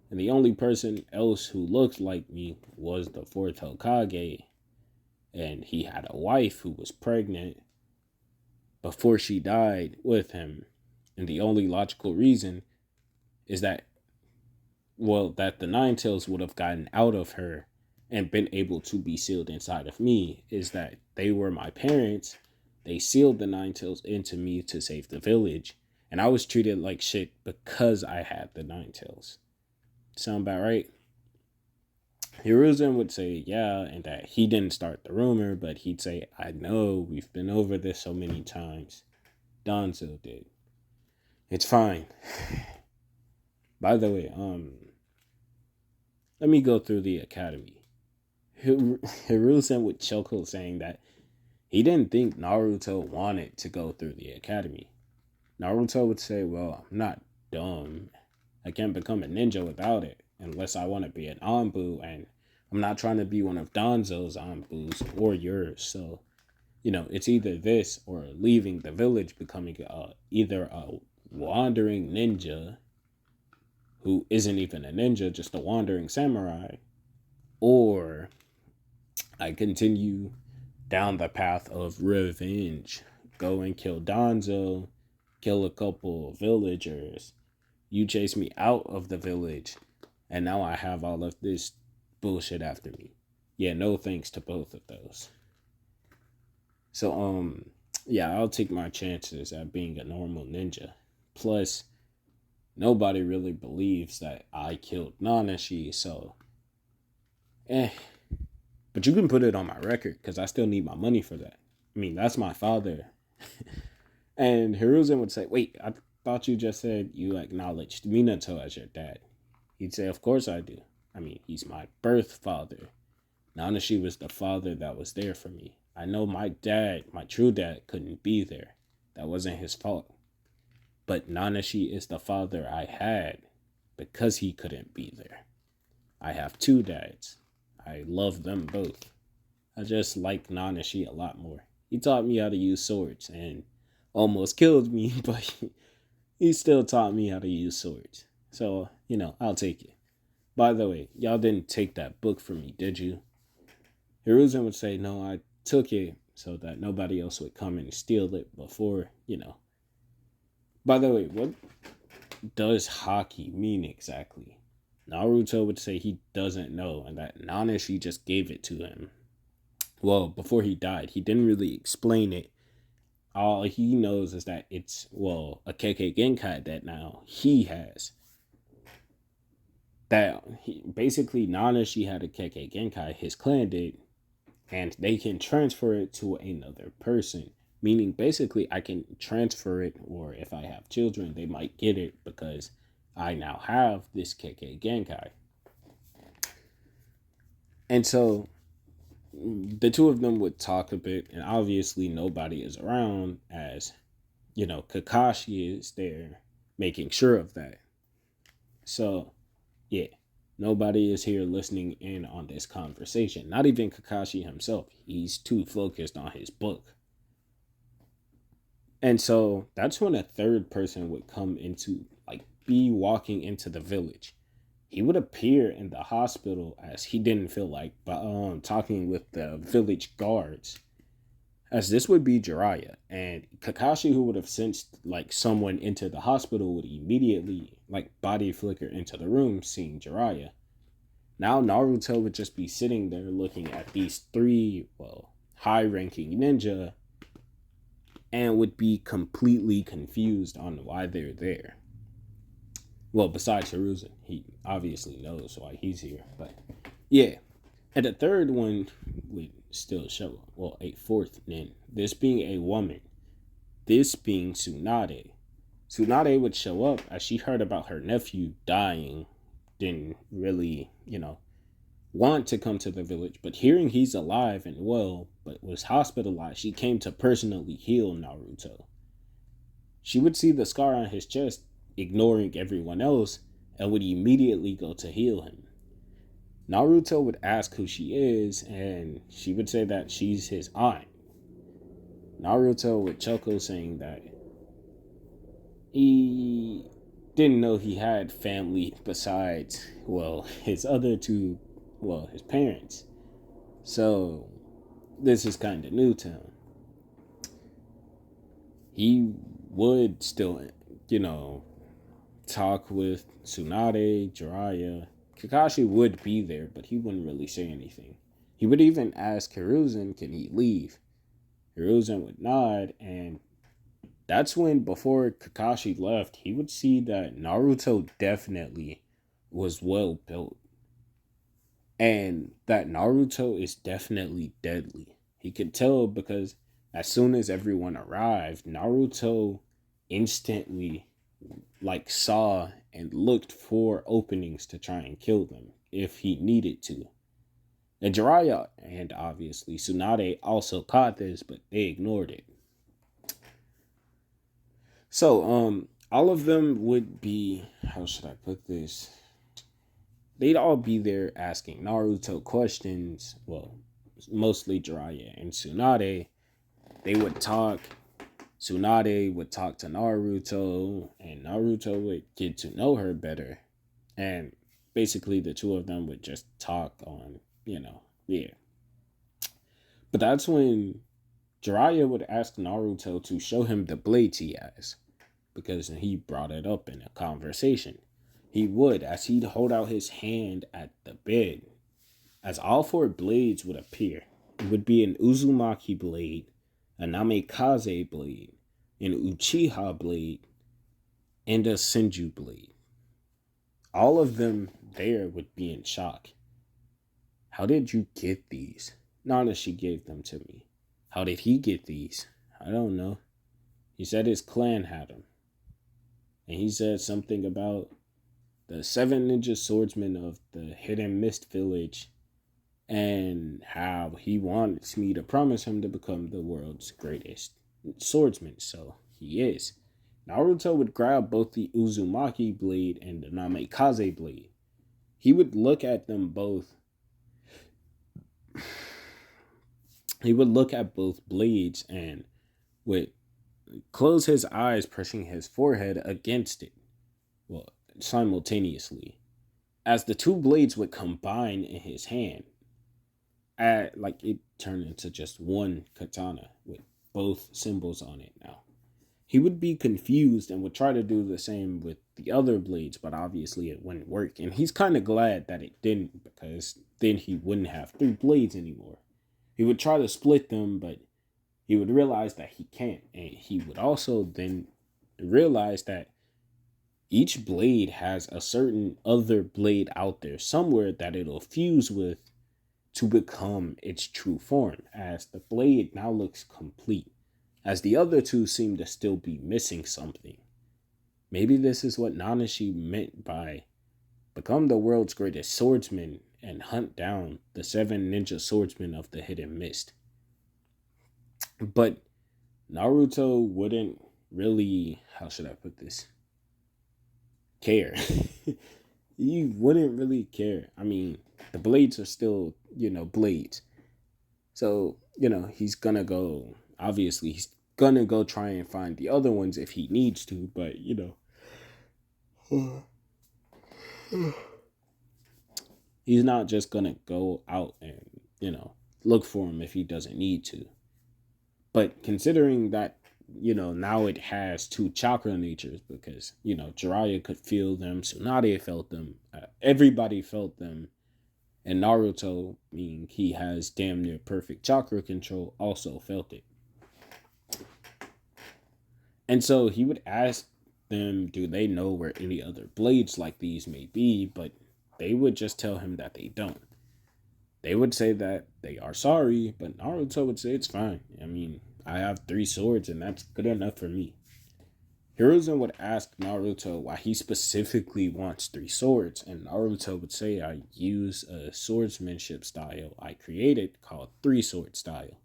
And the only person else who looked like me was the fourth Hokage. And he had a wife who was pregnant before she died with him. And the only logical reason is that the Nine Tails would have gotten out of her and been able to be sealed inside of me is that they were my parents. They sealed the Nine Tails into me to save the village. And I was treated like shit because I had the Nine Tails. Sound about right? Hiruzen would say, yeah, and that he didn't start the rumor, but he'd say, I know, we've been over this so many times. Danzo did. It's fine. By the way, let me go through the academy. Hiruzen would chuckle, saying that he didn't think Naruto wanted to go through the academy. Naruto would say, well, I'm not dumb. I can't become a ninja without it, unless I want to be an Anbu, and I'm not trying to be one of Danzo's Anbus or yours, so It's either this or leaving the village, becoming either a wandering ninja who isn't even a ninja, just a wandering samurai, or I continue down the path of revenge. Go and kill Donzo, kill a couple villagers. You chase me out of the village, and now I have all of this bullshit after me. Yeah, no thanks to both of those. So, yeah, I'll take my chances at being a normal ninja. Plus, nobody really believes that I killed Nanashi, so, eh. But you can put it on my record, because I still need my money for that. I mean, that's my father. And Hiruzen would say, wait, I thought you just said you acknowledged Minato as your dad. He'd say, of course I do. I mean, he's my birth father. Nanashi was the father that was there for me. I know my dad, my true dad, couldn't be there. That wasn't his fault. But Nanashi is the father I had because he couldn't be there. I have two dads. I love them both. I just like Nanashi a lot more. He taught me how to use swords and almost killed me, but he still taught me how to use swords. So, I'll take it. By the way, y'all didn't take that book from me, did you? Hiruzen would say, no, I took it so that nobody else would come and steal it before. By the way, what does haki mean exactly? Naruto would say he doesn't know and that Nanashi just gave it to him. Well, before he died, he didn't really explain it. All he knows is that it's, a Kekkei Genkai that now he has. Basically, Nanashi had a Kekkei Genkai, his clan did, and they can transfer it to another person. Meaning, basically, I can transfer it, or if I have children, they might get it because I now have this Kekkei Genkai. And so, the two of them would talk a bit, and obviously nobody is around as, Kakashi is there making sure of that. So, yeah, nobody is here listening in on this conversation. Not even Kakashi himself. He's too focused on his book. And so that's when a third person would come into, be walking into the village. He would appear in the hospital as he didn't feel like talking with the village guards. As this would be Jiraiya, and Kakashi, who would have sensed someone into the hospital, would immediately body flicker into the room, seeing Jiraiya. Now Naruto would just be sitting there looking at these three, high-ranking ninja, and would be completely confused on why they're there. Well, besides Hiruzen, he obviously knows why he's here, but yeah. And the third one would still show up. Well, a fourth nin. This being a woman. This being Tsunade. Tsunade would show up as she heard about her nephew dying. Didn't really, want to come to the village. But hearing he's alive and well, but was hospitalized, she came to personally heal Naruto. She would see the scar on his chest, ignoring everyone else, and would immediately go to heal him. Naruto would ask who she is, and she would say that she's his aunt. Naruto would chuckle, saying that he didn't know he had family besides, his other two, his parents. So, this is kind of new to him. He would still, talk with Tsunade, Jiraiya. Kakashi would be there, but he wouldn't really say anything. He would even ask Hiruzen, can he leave? Hiruzen would nod, and that's when, before Kakashi left, he would see that Naruto definitely was well built. And that Naruto is definitely deadly. He could tell because as soon as everyone arrived, Naruto instantly saw and looked for openings to try and kill them if he needed to. And Jiraiya and obviously Tsunade also caught this, but they ignored it. So, all of them would be, how should I put this? They'd all be there asking Naruto questions, mostly Jiraiya and Tsunade, they would talk. Tsunade would talk to Naruto, and Naruto would get to know her better. And basically, the two of them would just talk on, yeah. But that's when Jiraiya would ask Naruto to show him the blades he has, because he brought it up in a conversation. He would, as he'd hold out his hand at the bed, as all four blades would appear. It would be an Uzumaki blade, a Namikaze blade, an Uchiha blade, and a Senju blade. All of them there would be in shock. How did you get these? Nanashi gave them to me. How did he get these? I don't know. He said his clan had them. And he said something about the 7 ninja swordsmen of the Hidden Mist village and how he wants me to promise him to become the world's greatest swordsman. So he is. Naruto would grab both the Uzumaki blade and the Namikaze blade. He would look at them both. He would look at both blades and would close his eyes, pressing his forehead against it. Well, simultaneously. As the two blades would combine in his hand, like it turned into just one katana with both symbols on it now. He would be confused and would try to do the same with the other blades, but obviously it wouldn't work. And he's kind of glad that it didn't, because then he wouldn't have 3 blades anymore. He would try to split them, but he would realize that he can't. And he would also then realize that each blade has a certain other blade out there somewhere that it'll fuse with to become its true form, as the blade now looks complete, as the other two seem to still be missing something. Maybe this is what Nanashi meant by become the world's greatest swordsman and hunt down the 7 ninja swordsmen of the Hidden Mist. But Naruto wouldn't really, how should I put this, care. He wouldn't really care. I mean, the blades are still, blades. So, he's gonna go, obviously, he's gonna go try and find the other ones if he needs to, but, he's not just gonna go out and, look for him if he doesn't need to. But considering that, now it has 2 chakra natures, because, Jiraiya could feel them, Tsunade felt them, everybody felt them, and Naruto, being he has damn near perfect chakra control, also felt it. And so he would ask them, do they know where any other blades like these may be, but they would just tell him that they don't. They would say that they are sorry, but Naruto would say it's fine. I mean, I have 3 swords and that's good enough for me. Hiruzen would ask Naruto why he specifically wants 3 swords, and Naruto would say, I use a swordsmanship style I created called 3 sword style.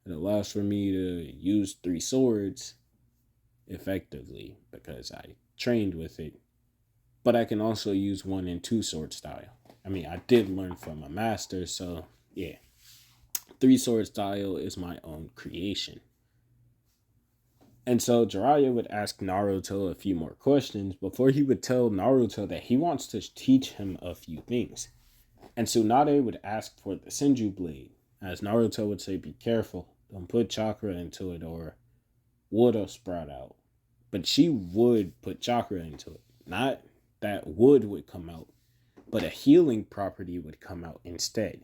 It allows for me to use 3 swords effectively because I trained with it, but I can also use 1 and 2 sword style. I mean, I did learn from a master, so yeah. 3 sword style is my own creation. And so Jiraiya would ask Naruto a few more questions before he would tell Naruto that he wants to teach him a few things. And Tsunade would ask for the Senju blade, as Naruto would say, be careful, don't put chakra into it or wood'll sprout out. But she would put chakra into it. Not that wood would come out, but a healing property would come out instead.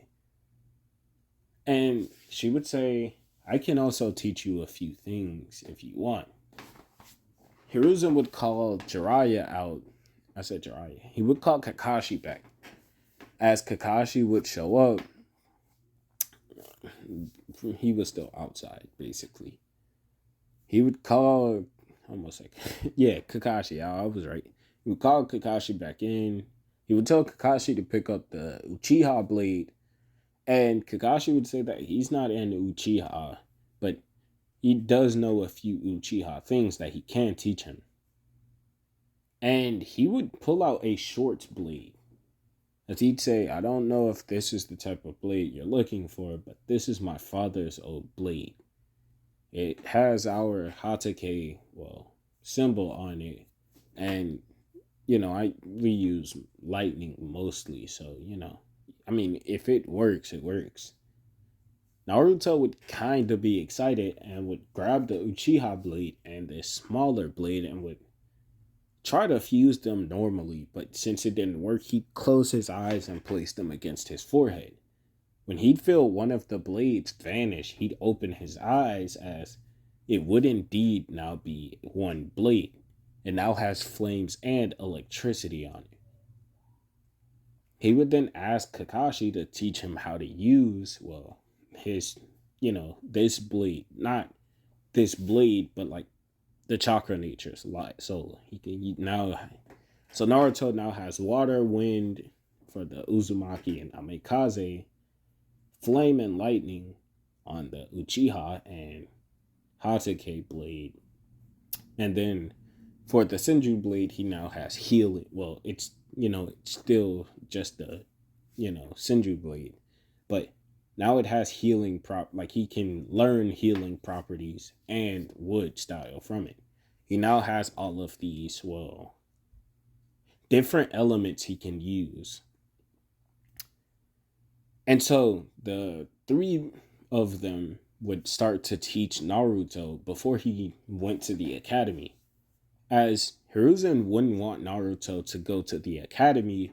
And she would say, I can also teach you a few things if you want. Hiruzen would call Jiraiya out. I said Jiraiya. He would call Kakashi back. As Kakashi would show up, he was still outside, basically. He would call, Kakashi. I was right. He would call Kakashi back in. He would tell Kakashi to pick up the Uchiha blade. And Kakashi would say that he's not an Uchiha, but he does know a few Uchiha things that he can teach him. And he would pull out a short blade. As he'd say, I don't know if this is the type of blade you're looking for, but this is my father's old blade. It has our Hatake, well, symbol on it. And, we use lightning mostly. So, I mean, if it works, it works. Naruto would kind of be excited and would grab the Uchiha blade and the smaller blade and would try to fuse them normally, but since it didn't work, he'd close his eyes and place them against his forehead. When he'd feel one of the blades vanish, he'd open his eyes as it would indeed now be one blade. It now has flames and electricity on it. He would then ask Kakashi to teach him how to use, well, his, this blade. Not this blade, but like the chakra natures. So so Naruto now has water, wind for the Uzumaki and Amikaze, flame and lightning on the Uchiha and Hatake blade. And then for the Senju blade, he now has healing. Well, it's still just the, Senju blade. But now it has healing like he can learn healing properties and wood style from it. He now has all of these, well, different elements he can use. And so the three of them would start to teach Naruto before he went to the academy. As Hiruzen wouldn't want Naruto to go to the academy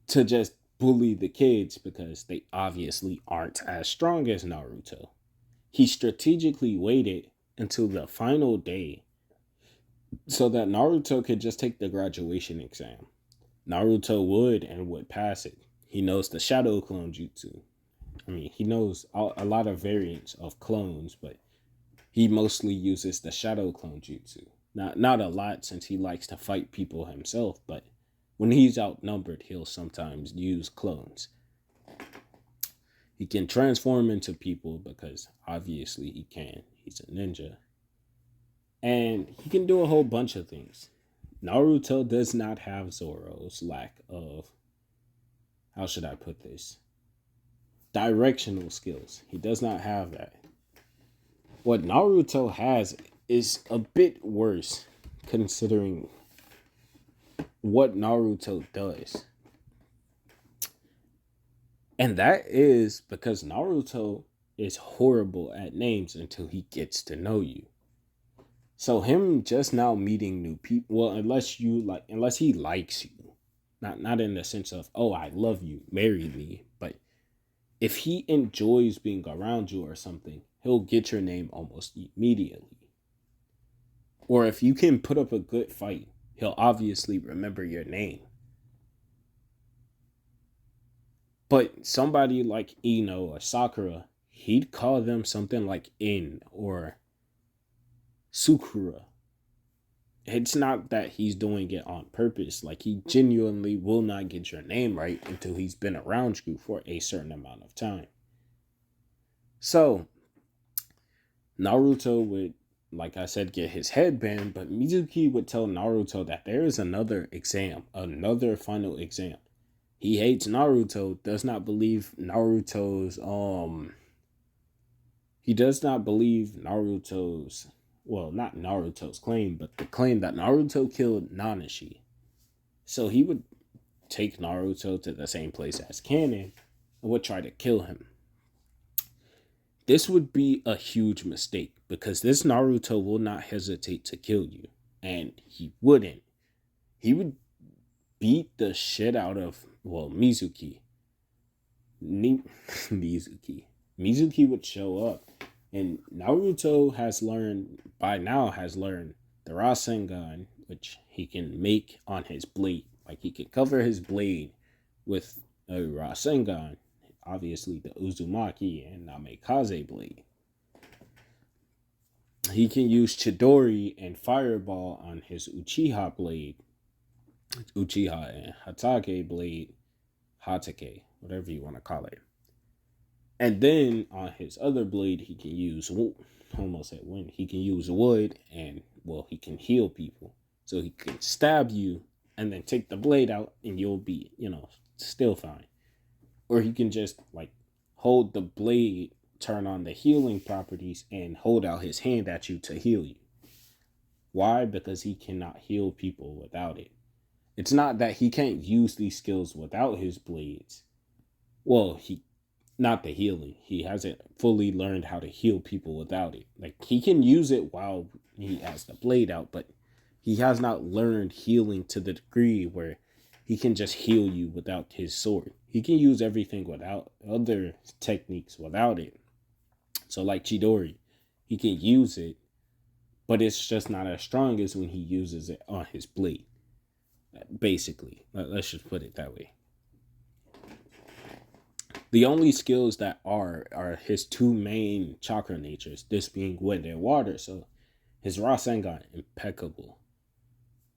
to just bully the kids because they obviously aren't as strong as Naruto. He strategically waited until the final day so that Naruto could just take the graduation exam. Naruto would pass it. He knows the shadow clone jutsu. I mean, he knows a lot of variants of clones, but he mostly uses the shadow clone jutsu. Not a lot since he likes to fight people himself, but when he's outnumbered, he'll sometimes use clones. He can transform into people because obviously he can. He's a ninja. And he can do a whole bunch of things. Naruto does not have Zoro's lack of, how should I put this? Directional skills. He does not have that. What Naruto has is a bit worse considering what Naruto does. And that is because Naruto is horrible at names until he gets to know you. So him just now meeting new people, well, unless he likes you, not in the sense of, oh, I love you, marry me, but if he enjoys being around you or something, he'll get your name almost immediately. Or if you can put up a good fight, he'll obviously remember your name. But somebody like Ino or Sakura, he'd call them something like In or Sukura. It's not that he's doing it on purpose. Like, he genuinely will not get your name right until he's been around you for a certain amount of time. So, Naruto would, like I said, get his head banned, but Mizuki would tell Naruto that there is another exam, another final exam. He hates Naruto, does not believe Naruto's, he does not believe Naruto's, well, not Naruto's claim, but the claim that Naruto killed Nanashi. So he would take Naruto to the same place as Kanon and would try to kill him. This would be a huge mistake because this Naruto will not hesitate to kill you. And he wouldn't. He would beat the shit out of, well, Mizuki. Mizuki would show up. And Naruto has learned the Rasengan, which he can make on his blade. Like, he can cover his blade with a Rasengan, obviously the Uzumaki and Namikaze blade. He can use Chidori and Fireball on his Uchiha blade. Uchiha and Hatake blade. Hatake, whatever you want to call it. And then on his other blade, he can use, almost at wind, he can use wood and, well, he can heal people. So he can stab you and then take the blade out and you'll be, still fine. Or he can just, like, hold the blade turn on the healing properties and hold out his hand at you to heal you. Why? Because he cannot heal people without it. It's not that he can't use these skills without his blades. Well, he not the healing. He hasn't fully learned how to heal people without it. Like he can use it while he has the blade out, but he has not learned healing to the degree where he can just heal you without his sword. He can use everything without other techniques without it. So like Chidori, he can use it, but it's just not as strong as when he uses it on his blade. Basically, let's just put it that way. The only skills that are his two main chakra natures, this being wind and water. So his Rasengan, impeccable.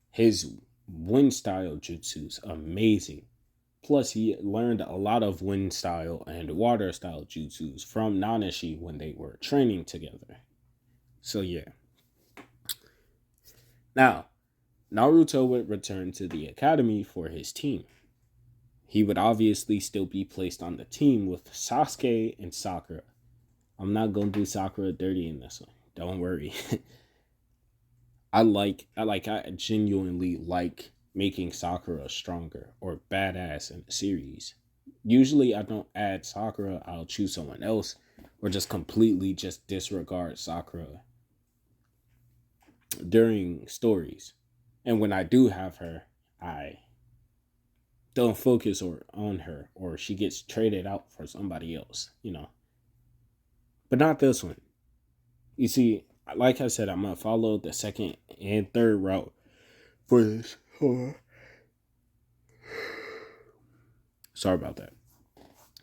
His wind style jutsu's amazing. Plus, he learned a lot of wind style and water style jutsus from Nanashi when they were training together. So yeah. Now, Naruto would return to the academy for his team. He would obviously still be placed on the team with Sasuke and Sakura. I'm not going to do Sakura dirty in this one. Don't worry. I genuinely like making Sakura stronger or badass in the series. Usually I don't add Sakura, I'll choose someone else or just completely just disregard Sakura during stories. And when I do have her, I don't focus on her or she gets traded out for somebody else, But not this one. You see, like I said, I'm going to follow the second and third route for this. Sorry about that.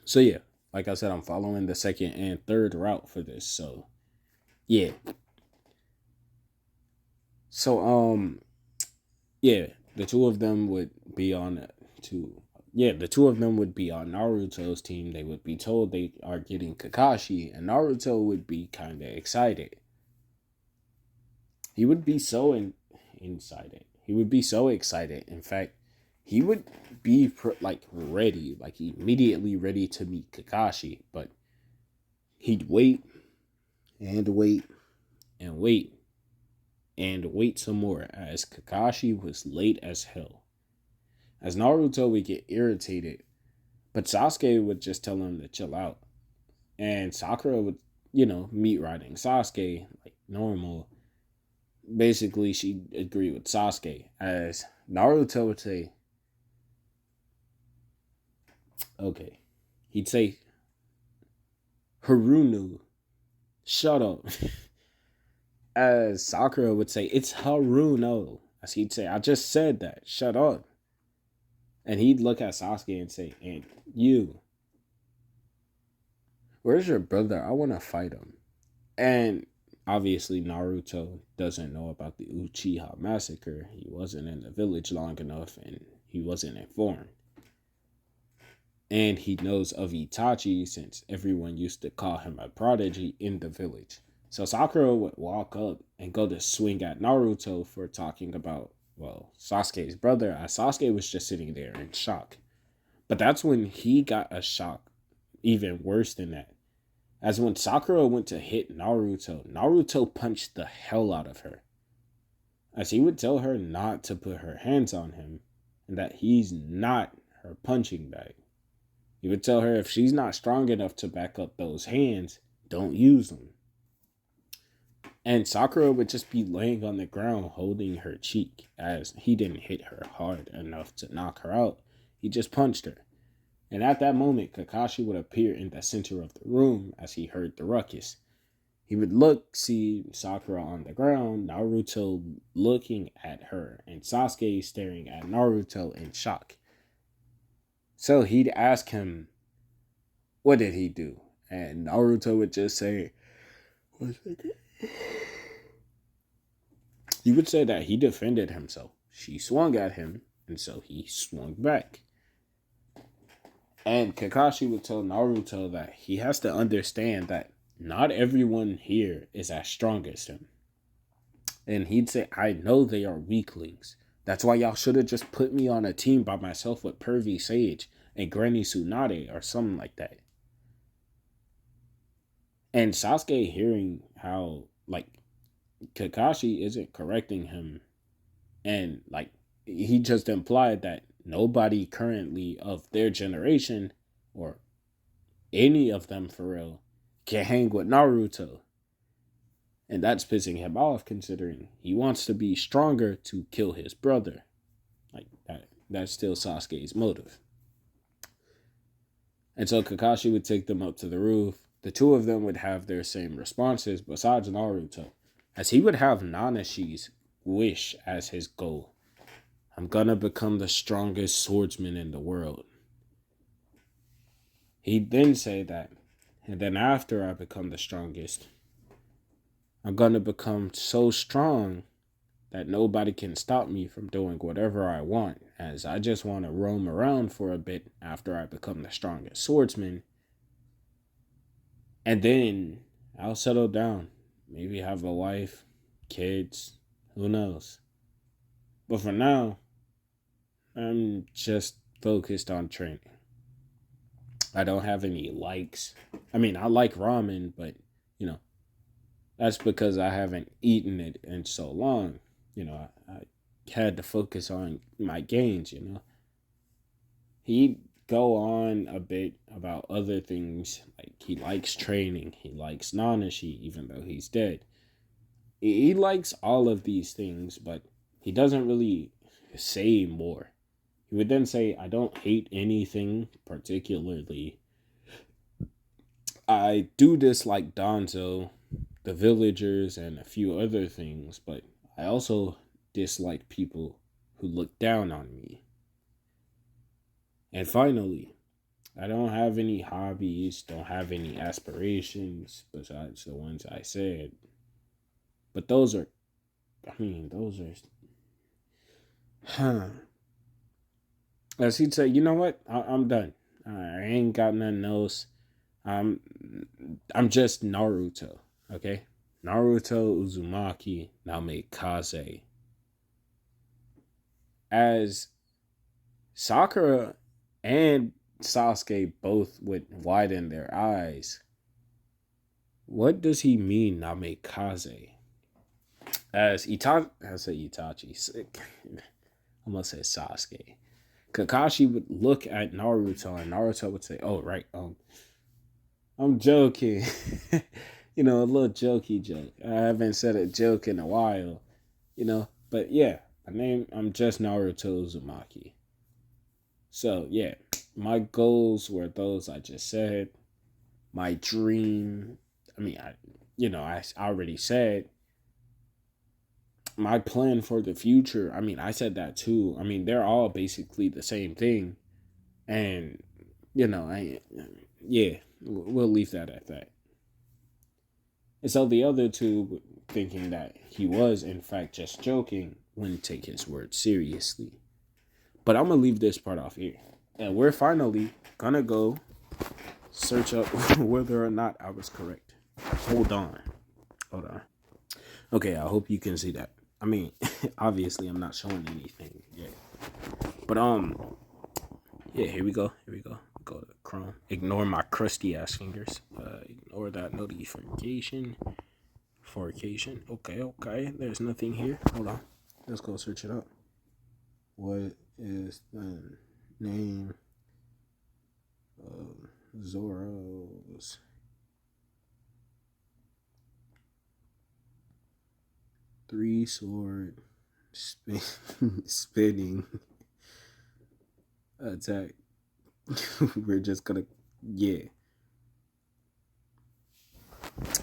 So yeah, like I said, I'm following the second and third route for this. So yeah. So yeah, the two of them would be on the two of them would be on Naruto's team. They would be told they are getting Kakashi, and Naruto would be kind of excited. He would be so excited. He would be so excited. In fact, he would be ready, like immediately ready to meet Kakashi. But he'd wait and wait and wait and wait some more, as Kakashi was late as hell. As Naruto would get irritated, but Sasuke would just tell him to chill out. And Sakura would, meet riding Sasuke like normal. Basically, she'd agree with Sasuke, as Naruto would say, okay. He'd say, Harunu, shut up. As Sakura would say, it's Haruno. As he'd say, I just said that, shut up. And he'd look at Sasuke and say, and you, where's your brother? I want to fight him. And obviously Naruto doesn't know about the Uchiha massacre. He wasn't in the village long enough and he wasn't informed. And he knows of Itachi since everyone used to call him a prodigy in the village. So Sakura would walk up and go to swing at Naruto for talking about, Sasuke's brother, as Sasuke was just sitting there in shock. But that's when he got a shock even worse than that. As when Sakura went to hit Naruto, Naruto punched the hell out of her. As he would tell her not to put her hands on him and that he's not her punching bag. He would tell her if she's not strong enough to back up those hands, don't use them. And Sakura would just be laying on the ground holding her cheek, as he didn't hit her hard enough to knock her out. He just punched her. And at that moment, Kakashi would appear in the center of the room as he heard the ruckus. He would see Sakura on the ground, Naruto looking at her, and Sasuke staring at Naruto in shock. So he'd ask him, what did he do? And Naruto would just say, he would say that he defended himself. She swung at him, and so he swung back. And Kakashi would tell Naruto that he has to understand that not everyone here is as strong as him. And he'd say, I know they are weaklings. That's why y'all should have just put me on a team by myself with Pervy Sage and Granny Tsunade or something like that. And Sasuke hearing how like Kakashi isn't correcting him, and like he just implied that nobody currently of their generation or any of them for real can hang with Naruto. And that's pissing him off considering he wants to be stronger to kill his brother. Like that's still Sasuke's motive. And so Kakashi would take them up to the roof. The two of them would have their same responses besides Naruto, as he would have Nanashi's wish as his goal. I'm gonna become the strongest swordsman in the world. He'd then say that, and then after I become the strongest, I'm gonna become so strong that nobody can stop me from doing whatever I want, as I just want to roam around for a bit after I become the strongest swordsman. And then I'll settle down. Maybe have a wife, kids, who knows. But for now, I'm just focused on training. I don't have any likes. I mean, I like ramen, but you know, that's because I haven't eaten it in so long. I had to focus on my gains, He'd go on a bit about other things, like he likes training, he likes Nanashi, even though he's dead. He likes all of these things, but he doesn't really say more. He would then say, I don't hate anything particularly. I do dislike Donzo, the villagers, and a few other things, but I also dislike people who look down on me. And finally, I don't have any hobbies, don't have any aspirations besides the ones I said. But those are, huh. As he'd say, you know what? I'm done. I ain't got nothing else. I'm, I'm just Naruto, okay? Naruto Uzumaki Namikaze. As Sakura and Sasuke both would widen their eyes. What does he mean, Namikaze? As Itachi, I say Itachi, I'm gonna say Sasuke. Kakashi would look at Naruto, and Naruto would say, "Oh, right, I'm joking." A little jokey joke. I haven't said a joke in a while, But yeah, I'm just Naruto Uzumaki. So yeah, my goals were those I just said. My dream, I already said my plan for the future. I said that too. They're all basically the same thing, and I yeah, we'll leave that at that. And so the other two, thinking that he was in fact just joking, wouldn't take his words seriously. But I'm gonna leave this part off here, and we're finally gonna go search up whether or not I was correct. Hold on. Hold on. Okay, I hope you can see that. Obviously I'm not showing anything yet. But yeah, here we go. Here we go. Go to Chrome. Ignore my crusty ass fingers. Ignore that notification. Forcation. Okay. There's nothing here. Hold on. Let's go search it up. What is the name of Zoro's three sword spinning attack? We're just gonna, yeah.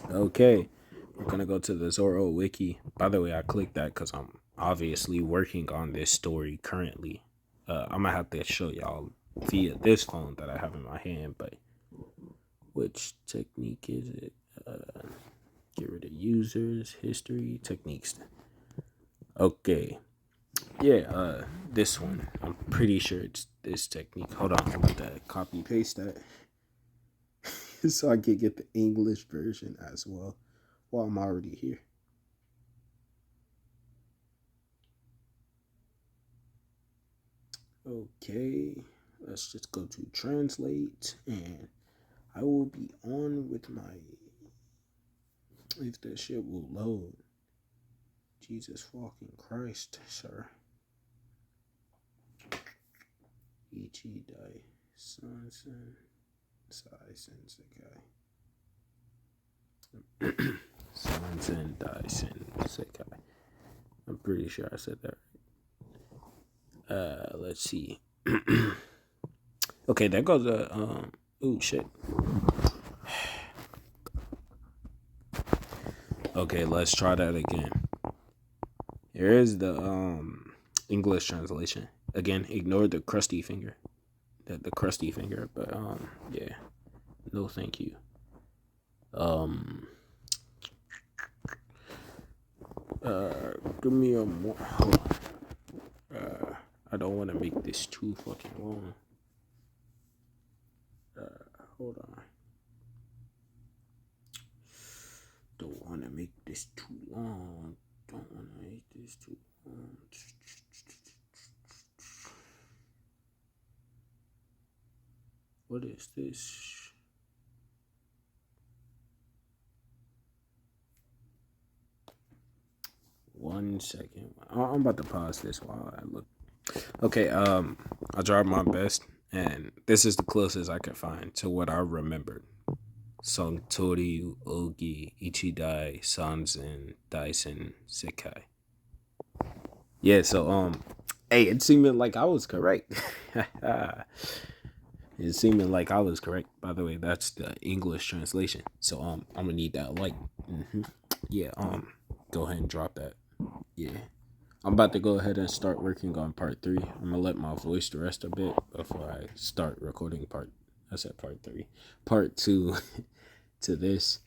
Okay, we're gonna go to the Zoro wiki. By the way, I clicked that because I'm obviously working on this story currently. I'm gonna have to show y'all via this phone that I have in my hand, but which technique is it? Get rid of users, history, techniques. Okay. Yeah, this one. I'm pretty sure it's this technique. Hold on, I'm gonna copy paste that so I can get the English version as well while I'm already here. Okay, let's just go to translate, and I will be on with my If that shit will load. Jesus fucking Christ, sir. Ichi Dai Sansen Sai Sensekai. Sansen Dai Sensekai. I'm pretty sure I said that right. Let's see. Okay, that goes oh shit. Okay, let's try that again. Here is the English translation. Again, ignore the crusty finger. The crusty finger, but yeah. No thank you. Give me a more. I don't want to make this too fucking long. Hold on. Don't want to make this too long. Don't want to make this too long. What is this? One second. I'm about to pause this while I look. Okay, I tried my best, and this is the closest I could find to what I remembered. Songtori Ogi Ichidai Sanzen Daisen Sekai. Yeah, so hey, it seeming like I was correct. It seeming like I was correct. By the way, that's the English translation. So I'm gonna need that like yeah, go ahead and drop that. Yeah. I'm about to go ahead and start working on part 3. I'm gonna let my voice rest a bit before I start recording I said part 3. Part 2 to this.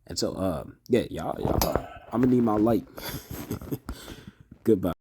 And so yeah, y'all I'm gonna need my light. Goodbye.